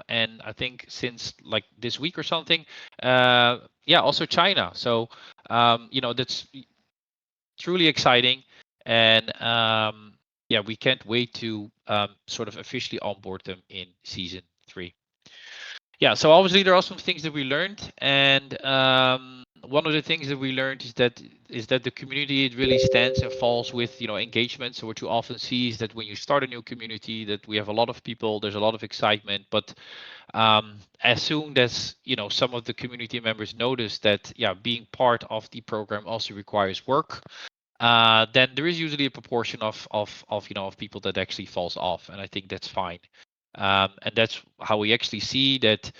and I think since like this week or something, also China. So that's truly exciting. and yeah, we can't wait to sort of officially onboard them in season 3. Yeah, so obviously there are some things that we learned, and one of the things that we learned is that the community, it really stands and falls with engagement. So what you often see is that when you start a new community, that we have a lot of people, there's a lot of excitement, but as soon as some of the community members notice that being part of the program also requires work, then there is usually a proportion of people that actually falls off, and I think that's fine. And that's how we actually see that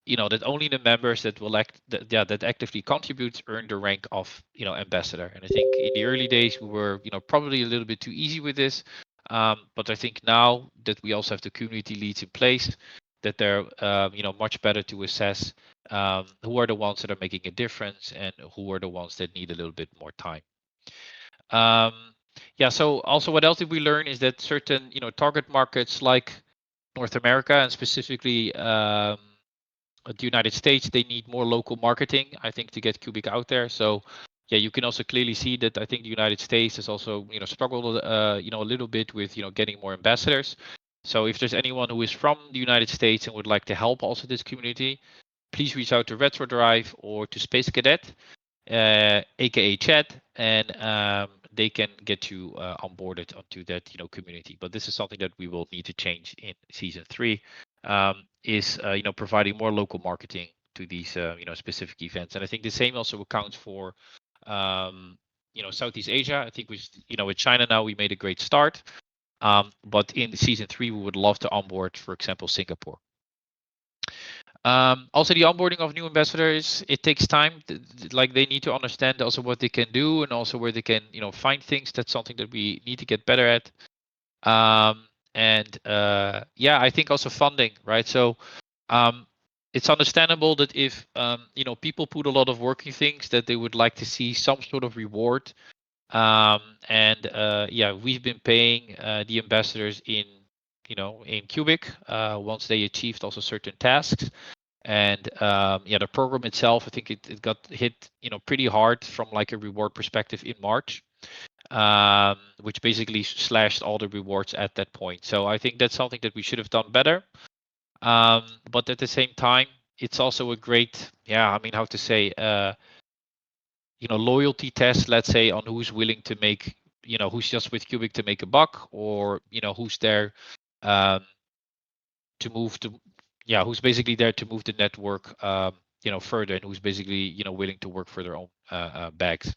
that only the members that will that actively contribute earn the rank of ambassador. And I think in the early days we were probably a little bit too easy with this, but I think now that we also have the community leads in place, that they're much better to assess who are the ones that are making a difference and who are the ones that need a little bit more time. Yeah, so also what else did we learn is that certain target markets like North America and specifically the United States, they need more local marketing, I think, to get Cubic out there. So yeah, you can also clearly see that I think the United States has also struggled a little bit with getting more ambassadors. So if there's anyone who is from the United States and would like to help also this community, please reach out to RetroDrive or to Space Cadet, aka Chad, and they can get you onboarded onto that community. But this is something that we will need to change in season 3, is providing more local marketing to these specific events. And I think the same also accounts for Southeast Asia. I think with China now we made a great start, but in season 3 we would love to onboard, for example, Singapore. Also, the onboarding of new ambassadors, it takes time. Like they need to understand also what they can do and also where they can find things. That's something that we need to get better at. And yeah, I think also funding, right? So it's understandable that if people put a lot of work in things, that they would like to see some sort of reward. And yeah, we've been paying the ambassadors in Cubic once they achieved also certain tasks. And yeah, the program itself, I think it got hit pretty hard from like a reward perspective in March, which basically slashed all the rewards at that point. So I think that's something that we should have done better. But at the same time, it's also a great, how to say, loyalty test, let's say, on who's willing to make, who's just with Cubic to make a buck, or who's there to move to, who's basically there to move the network further, and who's basically willing to work for their own bags.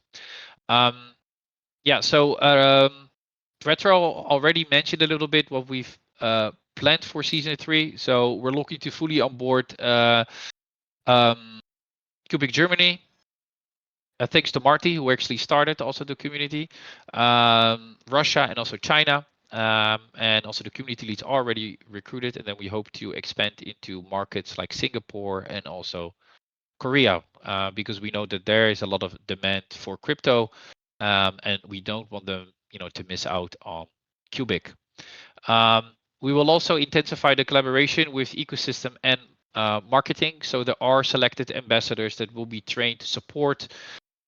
Yeah, so Retro already mentioned a little bit what we've planned for season 3. So we're looking to fully onboard Cubic Germany. Thanks to Marty, who actually started also the community, Russia, and also China. And also the community leads are already recruited, and then we hope to expand into markets like Singapore and also Korea, because we know that there is a lot of demand for crypto, and we don't want them to miss out on Cubic. We will also intensify the collaboration with ecosystem and marketing. So there are selected ambassadors that will be trained to support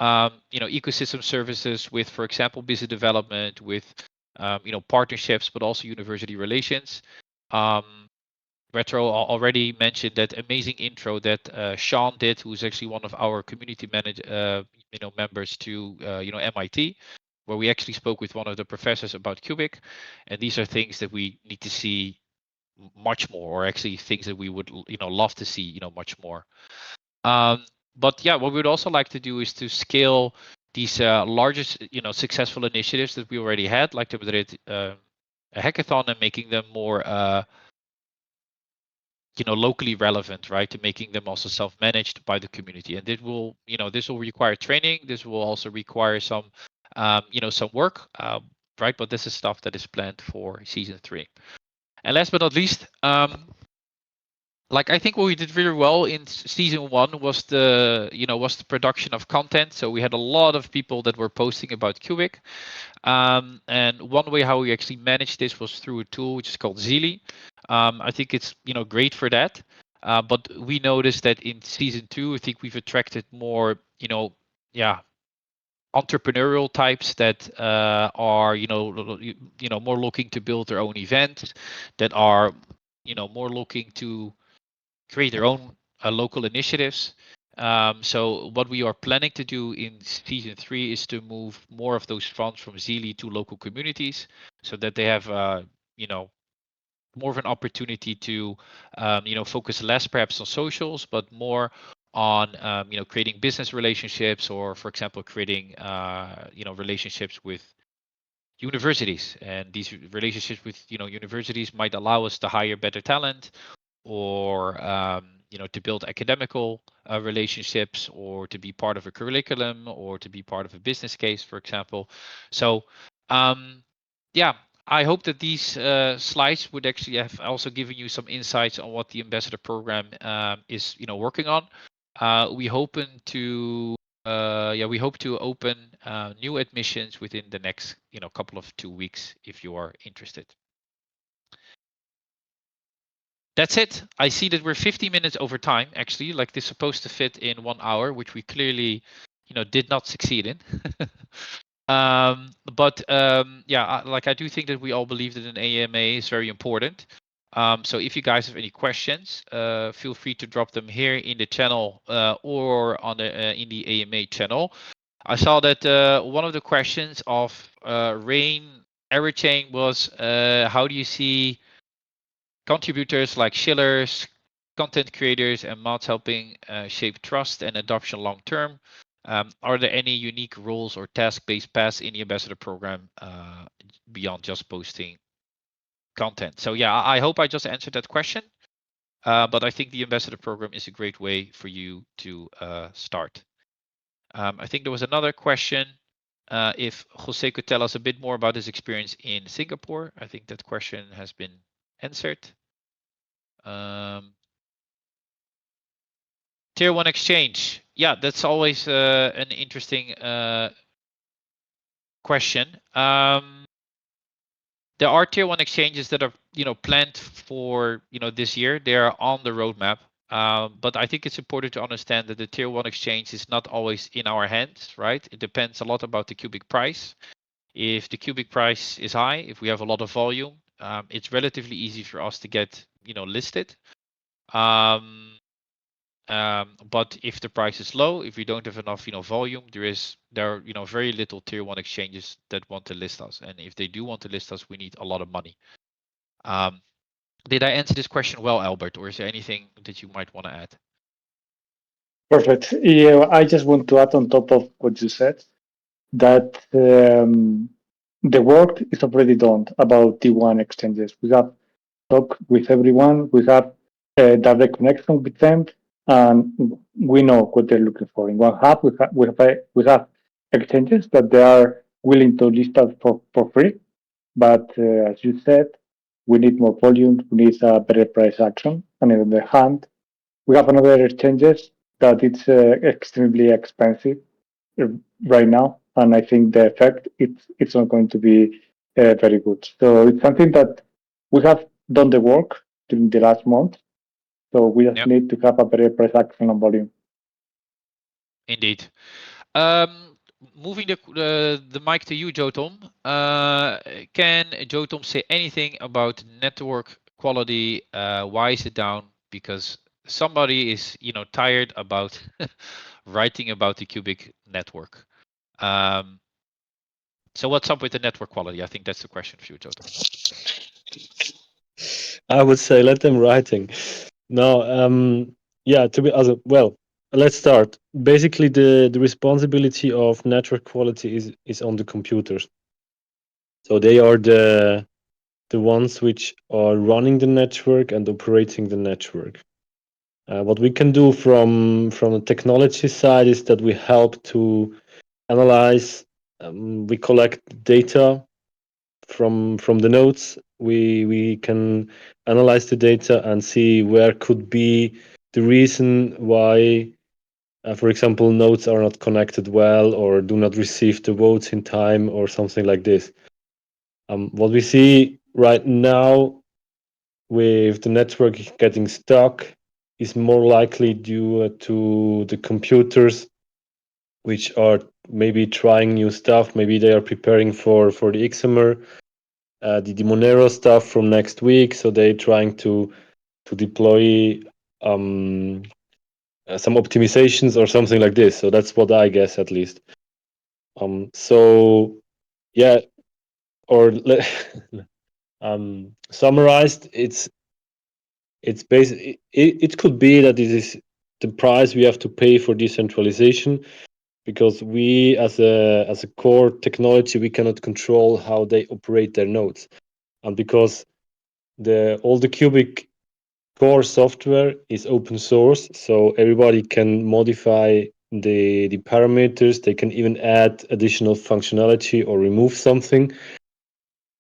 ecosystem services with, for example, business development, with partnerships, but also university relations. Retro already mentioned that amazing intro that Sean did, who's actually one of our community members to MIT, where we actually spoke with one of the professors about Cubic, and these are things that we need to see much more, or actually things that we would love to see much more. But yeah, what we would also like to do is to scale these largest successful initiatives that we already had, like the Madrid a hackathon, and making them more locally relevant, right? To making them also self-managed by the community. And it will this will require training. This will also require some some work, right? But this is stuff that is planned for season 3. And last but not least, like I think what we did really well in season 1 was the production of content. So we had a lot of people that were posting about Cubic, and one way how we actually managed this was through a tool which is called Zili. I think it's great for that, but we noticed that in season 2, I think we've attracted more entrepreneurial types that are more looking to build their own events, that are more looking to create their own local initiatives. So what we are planning to do in season 3 is to move more of those funds from Zealy to local communities, so that they have more of an opportunity to focus less perhaps on socials, but more on creating business relationships, or for example creating relationships with universities. And these relationships with universities might allow us to hire better talent, or to build academical relationships, or to be part of a curriculum, or to be part of a business case, for example. So yeah, I hope that these slides would actually have also given you some insights on what the ambassador program is working on. We hope to open new admissions within the next couple of 2 weeks if you are interested. That's it. I see that we're 50 minutes over time, actually. Like, this is supposed to fit in 1 hour, which we clearly, did not succeed in. But I do think that we all believe that an AMA is very important. So if you guys have any questions, feel free to drop them here in the channel or on the in the AMA channel. I saw that one of the questions of Rain Erichain was, how do you see contributors like Schillers, content creators, and mods helping shape trust and adoption long term? Are there any unique roles or task-based paths in the ambassador program beyond just posting content? So yeah, I hope I just answered that question. But I think the ambassador program is a great way for you to start. I think there was another question. If Jose could tell us a bit more about his experience in Singapore. I think that question has been answered. Tier 1 exchange. Yeah, that's always an interesting question. There are tier 1 exchanges that are planned for this year. They are on the roadmap. But I think it's important to understand that the tier 1 exchange is not always in our hands, right? It depends a lot about the cubic price. If the cubic price is high, if we have a lot of volume, it's relatively easy for us to get listed. But if the price is low, if we don't have enough volume, there are very little tier 1 exchanges that want to list us. And if they do want to list us, we need a lot of money. Did I answer this question well, Albert, or is there anything that you might want to add? Perfect. Yeah, I just want to add on top of what you said that the work is already done about T1 exchanges. We have talked with everyone. We have direct connection with them, and we know what they're looking for. In one hub, we have exchanges that they are willing to list us for free. But as you said, we need more volume. We need a better price action. And on the other hand, we have another exchanges that it's extremely expensive right now, and I think the effect it's not going to be very good. So it's something that we have done the work during the last month. So we just need to have a better price action on volume. Indeed. Moving the mic to you, Jotom. Can Jotom say anything about network quality? Why is it down? Because somebody is tired about writing about the cubic network. So what's up with the network quality? I think that's the question for you, Jotom. I would say let them writing. No, yeah, to be well, let's start. Basically, the responsibility of network quality is on the computers. So they are the ones which are running the network and operating the network. What we can do from the technology side is that we help to analyze. We collect data from the nodes. We can analyze the data and see where could be the reason why, for example, nodes are not connected well or do not receive the votes in time or something like this. What we see right now with the network getting stuck is more likely due to the computers which are maybe trying new stuff. Maybe they are preparing for the Xamer, the Monero stuff from next week. So they're trying to deploy some optimizations or something like this. So that's what I guess, at least. So yeah, or summarized, it's basically it could be that this is the price we have to pay for decentralization, because we as a core technology, we cannot control how they operate their nodes, and because all the Cubic core software is open source, so everybody can modify the parameters. They can even add additional functionality or remove something.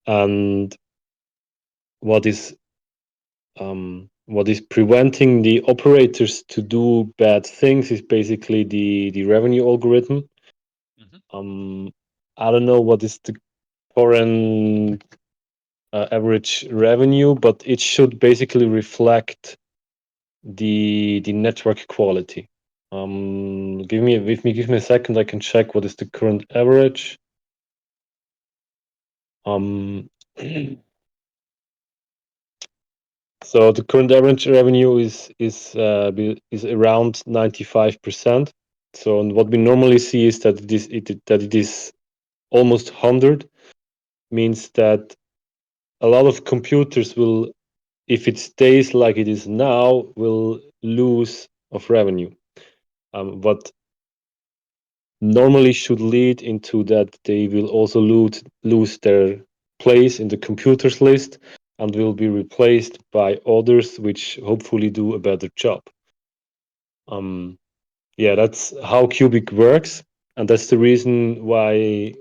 And what is preventing the operators to do bad things is basically the revenue algorithm. I don't know what is the current average revenue, but it should basically reflect the network quality. Give me a second. I can check what is the current average. So the current average revenue is around 95%. So, and what we normally see is that it is almost 100, means that a lot of computers will, if it stays like it is now, will lose of revenue. What normally should lead into that they will also lose their place in the computers list and will be replaced by others which hopefully do a better job. Yeah, that's how Cubic works, and that's the reason why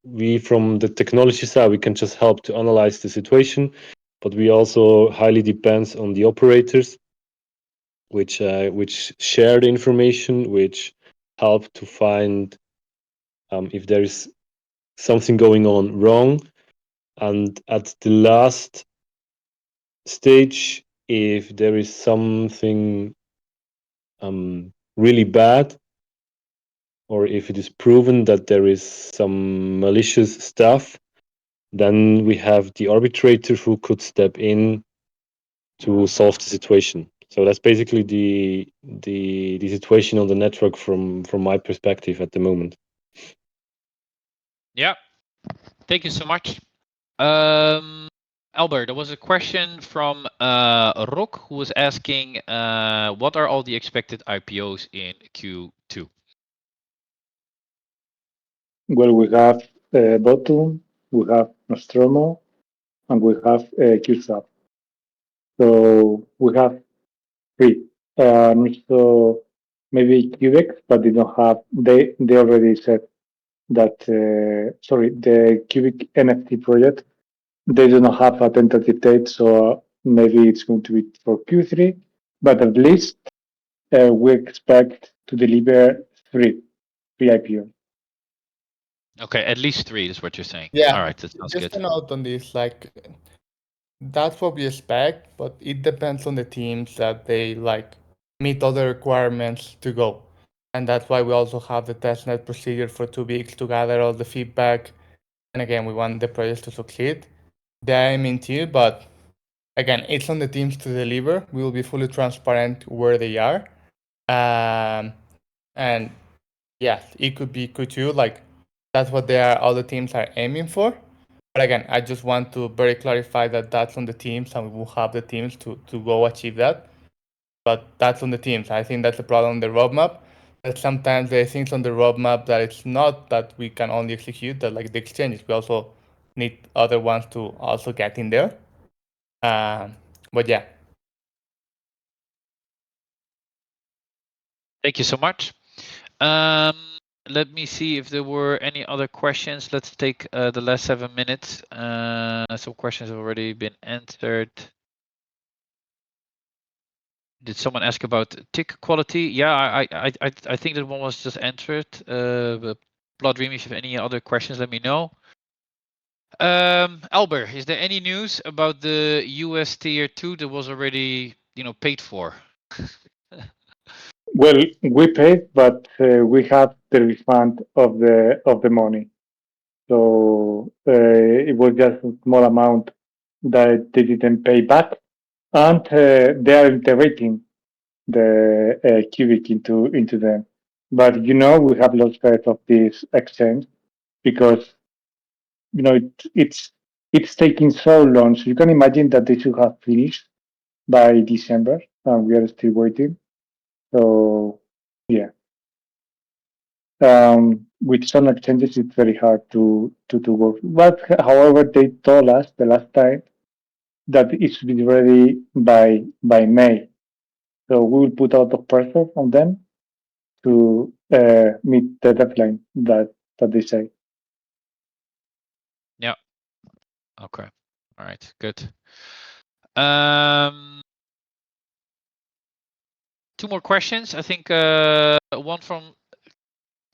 we, from the technology side, we can just help to analyze the situation, but we also highly depends on the operators, which share the information, which help to find if there is something going on wrong, and at the last stage, if there is something really bad, or if it is proven that there is some malicious stuff, then we have the arbitrator who could step in to solve the situation. So that's basically the situation on the network from my perspective at the moment. Yeah, thank you so much. Albert, there was a question from Rock, who was asking, what are all the expected IPOs in Q2? Well, we have Bottom, we have Nostromo, and we have QSAP. So we have three. So maybe Cubic, but they don't have. They already said that. Sorry, the Cubic NFT project. They do not have a tentative date, so maybe it's going to be for Q3. But at least we expect to deliver three IPO. Okay, at least 3 is what you're saying. Yeah. All right, that sounds Just good. a note on this, like that's what we expect, but it depends on the teams that they like meet all the requirements to go. And that's why we also have the testnet procedure for 2 weeks to gather all the feedback. And again, we want the projects to succeed. They're aiming to, but again, it's on the teams to deliver. We will be fully transparent where they are. And yeah, it could be Q2, like that's what all the teams are aiming for. But again, I just want to very clarify that that's on the teams, and we will have the teams to go achieve that. But that's on the teams. I think that's the problem on the roadmap. That sometimes there are things on the roadmap that it's not that we can only execute, that like the exchanges, we also need other ones to also get in there. But yeah. Thank you so much. Let me see if there were any other questions. Let's take the last 7 minutes. Some questions have already been answered. Did someone ask about tick quality? Yeah, I think that one was just answered. Blood Dream, if you have any other questions, let me know. Albert, is there any news about the US tier 2 that was already, paid for? Well, we paid, but we have the refund of the money. So it was just a small amount that they didn't pay back, and they are integrating the Cubic into them. But we have lost faith of this exchange because it's taking so long. So you can imagine that they should have finished by December, and we are still waiting. So yeah, with some exchanges, it's very hard to work. But however, they told us the last time that it should be ready by May. So we will put a lot of pressure on them to meet the deadline that they say. Yeah. Okay. All right. Good. Two more questions. I think one from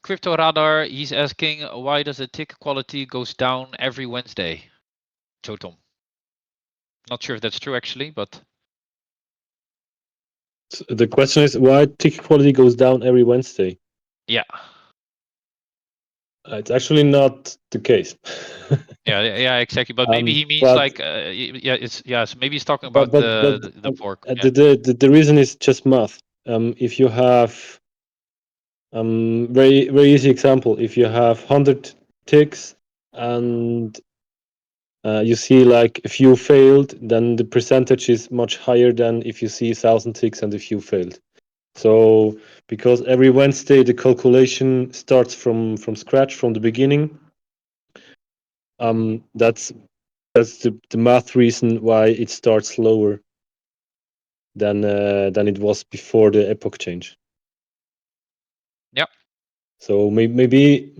Crypto Radar. He's asking, why does the tick quality goes down every Wednesday? Totom. Not sure if that's true actually, but The question is why ticket quality goes down every Wednesday. yeah. It's actually not the case. Yeah, exactly. But maybe he means but- like, so maybe he's talking about the fork. Yeah. The reason is just math. If you have very very easy example, if you have 100 ticks and you see like a few failed, then the percentage is much higher than if you see 1,000 ticks and a few failed. So because every Wednesday the calculation starts from scratch, from the beginning, that's the math reason why it starts lower than it was before the epoch change. Yeah. So maybe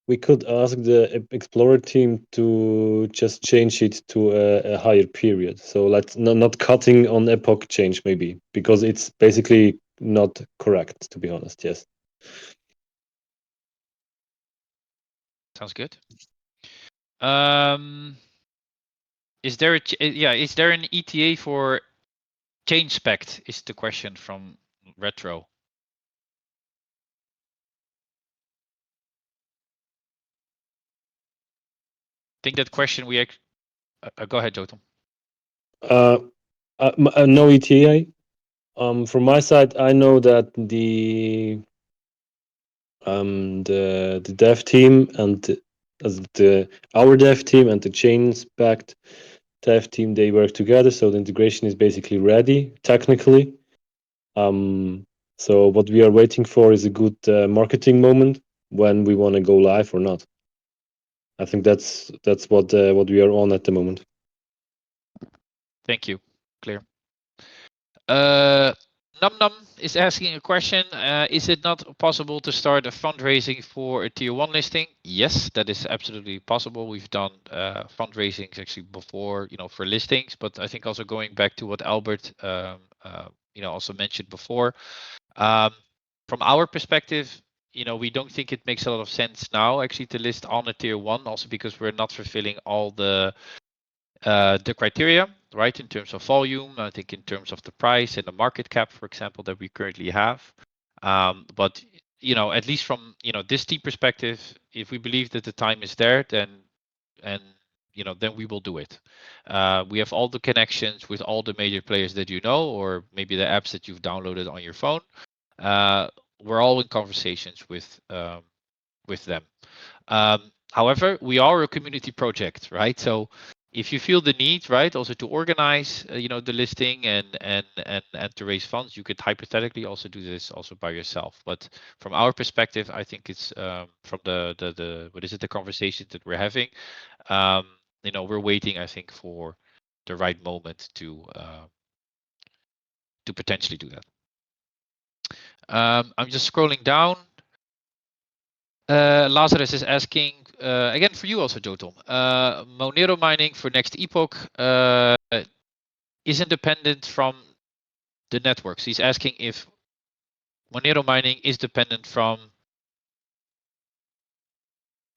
we could ask the Explorer team to just change it to a higher period. So let's not cutting on epoch change maybe, because it's basically not correct, to be honest. Yes. Sounds good. Is there is there an ETA for change spec? Is the question from Retro. I think that question we go ahead, Jotam. No ETA. From my side, I know that the dev team and our dev team and the chains backed dev team, they work together, so the integration is basically ready technically. So what we are waiting for is a good marketing moment when we want to go live or not. I think that's what we are on at the moment. Thank you. Clear. Num is asking a question. Is it not possible to start a fundraising for a tier 1 listing? Yes, that is absolutely possible. We've done fundraisings actually before, for listings, but I think also going back to what Albert, also mentioned before, from our perspective, we don't think it makes a lot of sense now actually to list on a tier 1, also because we're not fulfilling all the criteria, right, in terms of volume, I think in terms of the price and the market cap, for example, that we currently have. But at least from this team perspective, if we believe that the time is there, then we will do it. We have all the connections with all the major players that or maybe the apps that you've downloaded on your phone. We're all in conversations with them. However, we are a community project, right? So if you feel the need, right, also to organize, the listing and to raise funds, you could hypothetically also do this also by yourself. But from our perspective, I think it's from the conversations that we're having, we're waiting, I think, for the right moment to potentially do that. I'm just scrolling down. Lazarus is asking again for you also, Jotom. Monero mining for next epoch is independent from the networks. He's asking if Monero mining is dependent from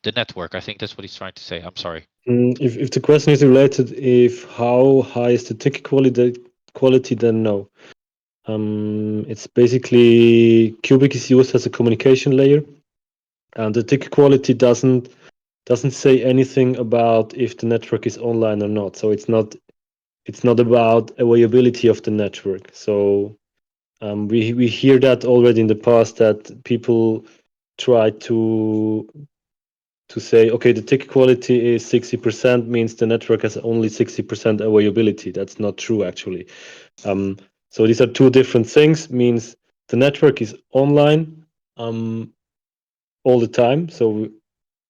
the network. I think that's what he's trying to say. I'm sorry. If the question is related, if how high is the ticket quality, then no. It's basically Cubic is used as a communication layer, and the ticket quality doesn't say anything about if the network is online or not. So it's not about availability of the network. So we hear that already in the past, that people try to say, okay, the ticket quality is 60%, means the network has only 60% availability. That's not true, actually. So these are two different things. Means the network is online all the time. So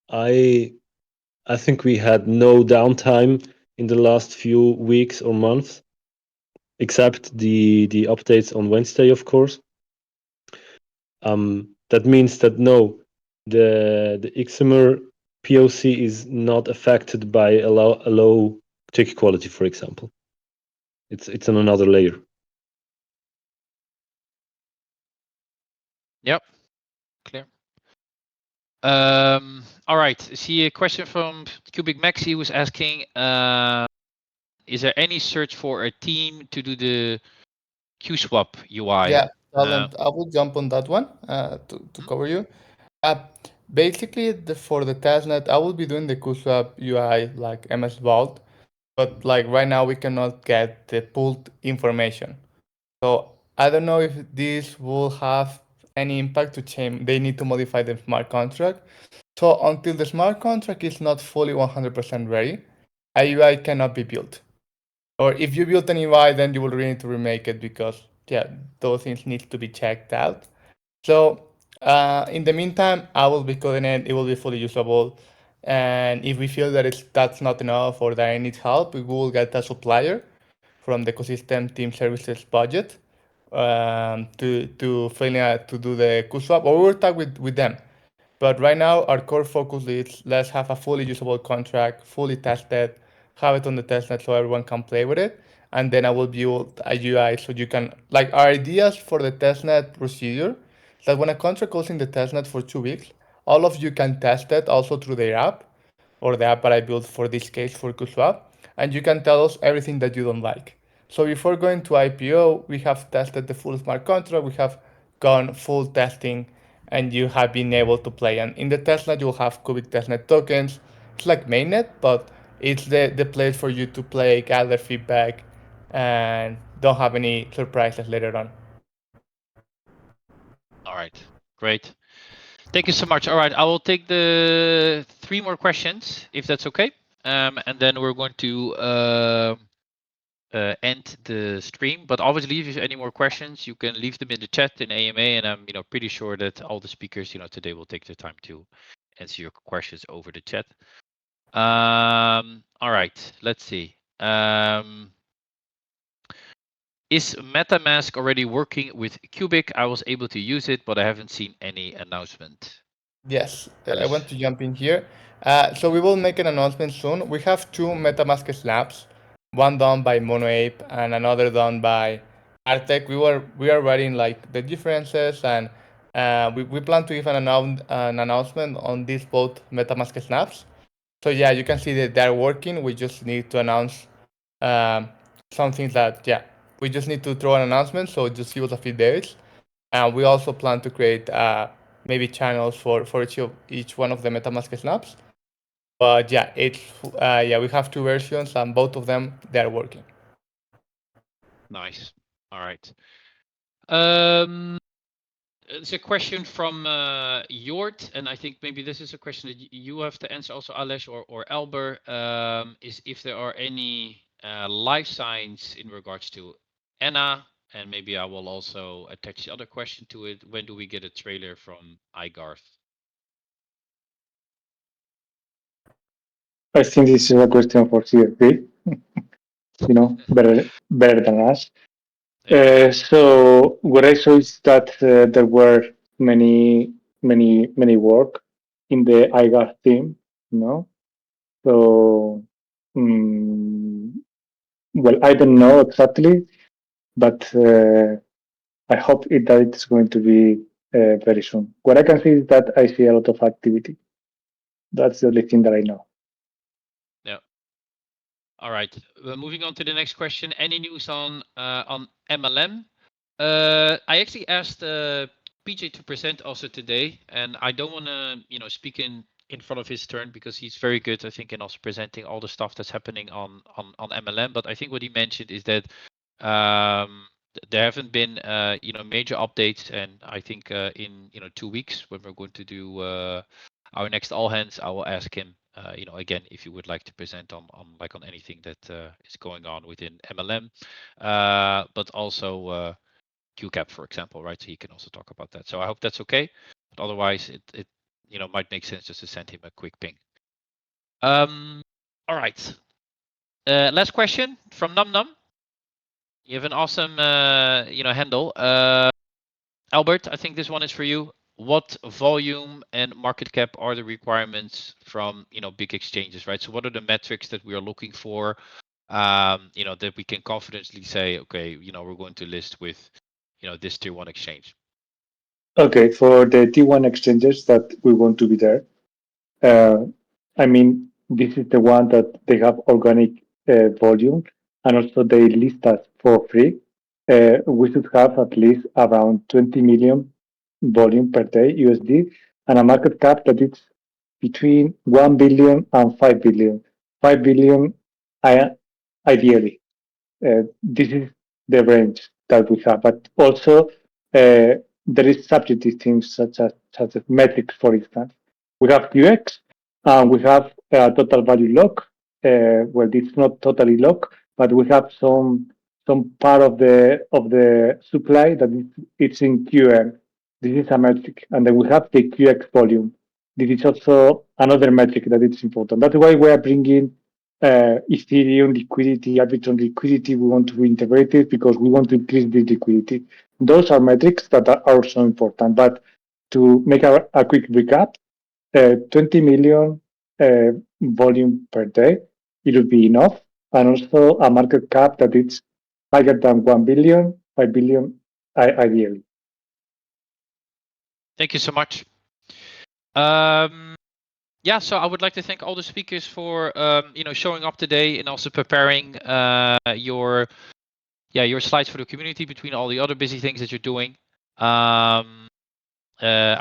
I think we had no downtime in the last few weeks or months, except the updates on Wednesday, of course. That means that no, the Xamer POC is not affected by a low ticket quality, for example. It's on another layer. Yep, clear. All right. See a question from Cubic Maxi who's asking, is there any search for a team to do the QSwap UI? Yeah, Talent, I will jump on that one to cover you. Basically, for the testnet, I will be doing the QSwap UI like MS Vault, but like right now we cannot get the pulled information. So I don't know if this will have any impact to change. They need to modify the smart contract. So until the smart contract is not fully 100% ready, a UI cannot be built. Or if you build an UI, then you will really need to remake it because those things need to be checked out. So in the meantime, I will be coding it. It will be fully usable. And if we feel that that's not enough or that I need help, we will get a supplier from the ecosystem team services budget to do the QSwap, or we'll talk with them. But right now, our core focus is let's have a fully usable contract, fully tested, have it on the testnet so everyone can play with it. And then I will build a UI so you can, like, our ideas for the testnet procedure, that when a contract goes in the testnet for 2 weeks, all of you can test it also through their app, or the app that I built for this case for QSwap, and you can tell us everything that you don't like. So before going to IPO, we have tested the full smart contract, we have gone full testing, and you have been able to play. And in the testnet, you'll have Cubic testnet tokens. It's like mainnet, but it's the place for you to play, gather feedback, and don't have any surprises later on. All right, great. Thank you so much. All right, I will take the 3 more questions, if that's okay. And then we're going to end the stream. But obviously, if you have any more questions, you can leave them in the chat in AMA, and I'm pretty sure that all the speakers today will take the time to answer your questions over the chat. All right, let's see. Is MetaMask already working with Cubic? I was able to use it, but I haven't seen any announcement. Yes, I want to jump in here. So we will make an announcement soon. We have 2 MetaMask snaps, one done by MonoApe and another done by Artec. We are writing like the differences, and we plan to give an announcement on these both MetaMask snaps. So yeah, you can see that they're working. We just need to announce some things that we just need to throw an announcement. So just give us a few days, and we also plan to create maybe channels for each one of the MetaMask snaps. But we have 2 versions, and both of them they're working. Nice. All right. It's a question from Jort, and I think maybe this is a question that you have to answer also, Alesh or Elber. Is if there are any life signs in regards to Anna, and maybe I will also attach the other question to it. When do we get a trailer from iGarth? I think this is a question for CFP. better than us. So what I saw is that there were many work in the iGAR team, So, well, I don't know exactly, but I hope that it's going to be very soon. What I can see is that I see a lot of activity. That's the only thing that I know. Yeah. All right. Moving on to the next question. Any news on MLM? I actually asked PJ to present also today, and I don't want to, speak in front of his turn because he's very good, I think, in also presenting all the stuff that's happening on MLM. But I think what he mentioned is that there haven't been, major updates, and I think in 2 weeks when we're going to do our next all hands, I will ask him, again, if you would like to present on anything that is going on within MLM, but also. QCAP, for example, right? So he can also talk about that. So I hope that's okay. But otherwise, it might make sense just to send him a quick ping. All right. Last question from Num Num. You have an awesome, handle. Albert, I think this one is for you. What volume and market cap are the requirements from big exchanges, right? So what are the metrics that we are looking for? That we can confidently say, okay, we're going to list with this tier 1 exchange. Okay, for the T1 exchanges that we want to be there, I mean, this is the one that they have organic volume, and also they list us for free. We should have at least around 20 million volume per day USD, and a market cap that is between 1 billion and 5 billion. 5 billion, ideally. This is the range that we have, but also there is subjective things such as metrics, for instance. We have QX, and we have total value lock. Well, it's not totally lock, but we have some part of the supply that it's in QM. This is a metric, and then we have the QX volume. This is also another metric that is important. That's why we are bringing Ethereum liquidity, Arbitrum liquidity. We want to integrate it because we want to increase the liquidity. Those are metrics that are also important. But to make a quick recap, 20 million volume per day, it will be enough. And also a market cap that is higher than 1 billion, 5 billion, ideally. Thank you so much. Yeah, so I would like to thank all the speakers for showing up today and also preparing your slides for the community between all the other busy things that you're doing. I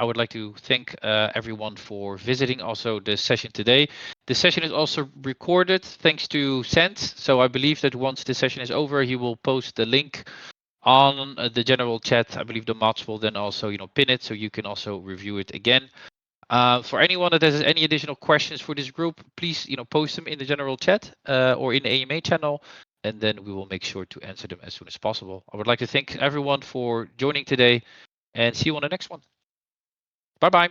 would like to thank everyone for visiting also the session today. The session is also recorded thanks to Sent. So I believe that once the session is over, he will post the link on the general chat. I believe the mods will then also pin it so you can also review it again. For anyone that has any additional questions for this group, please post them in the general chat or in the AMA channel, and then we will make sure to answer them as soon as possible. I would like to thank everyone for joining today, and see you on the next one. Bye bye.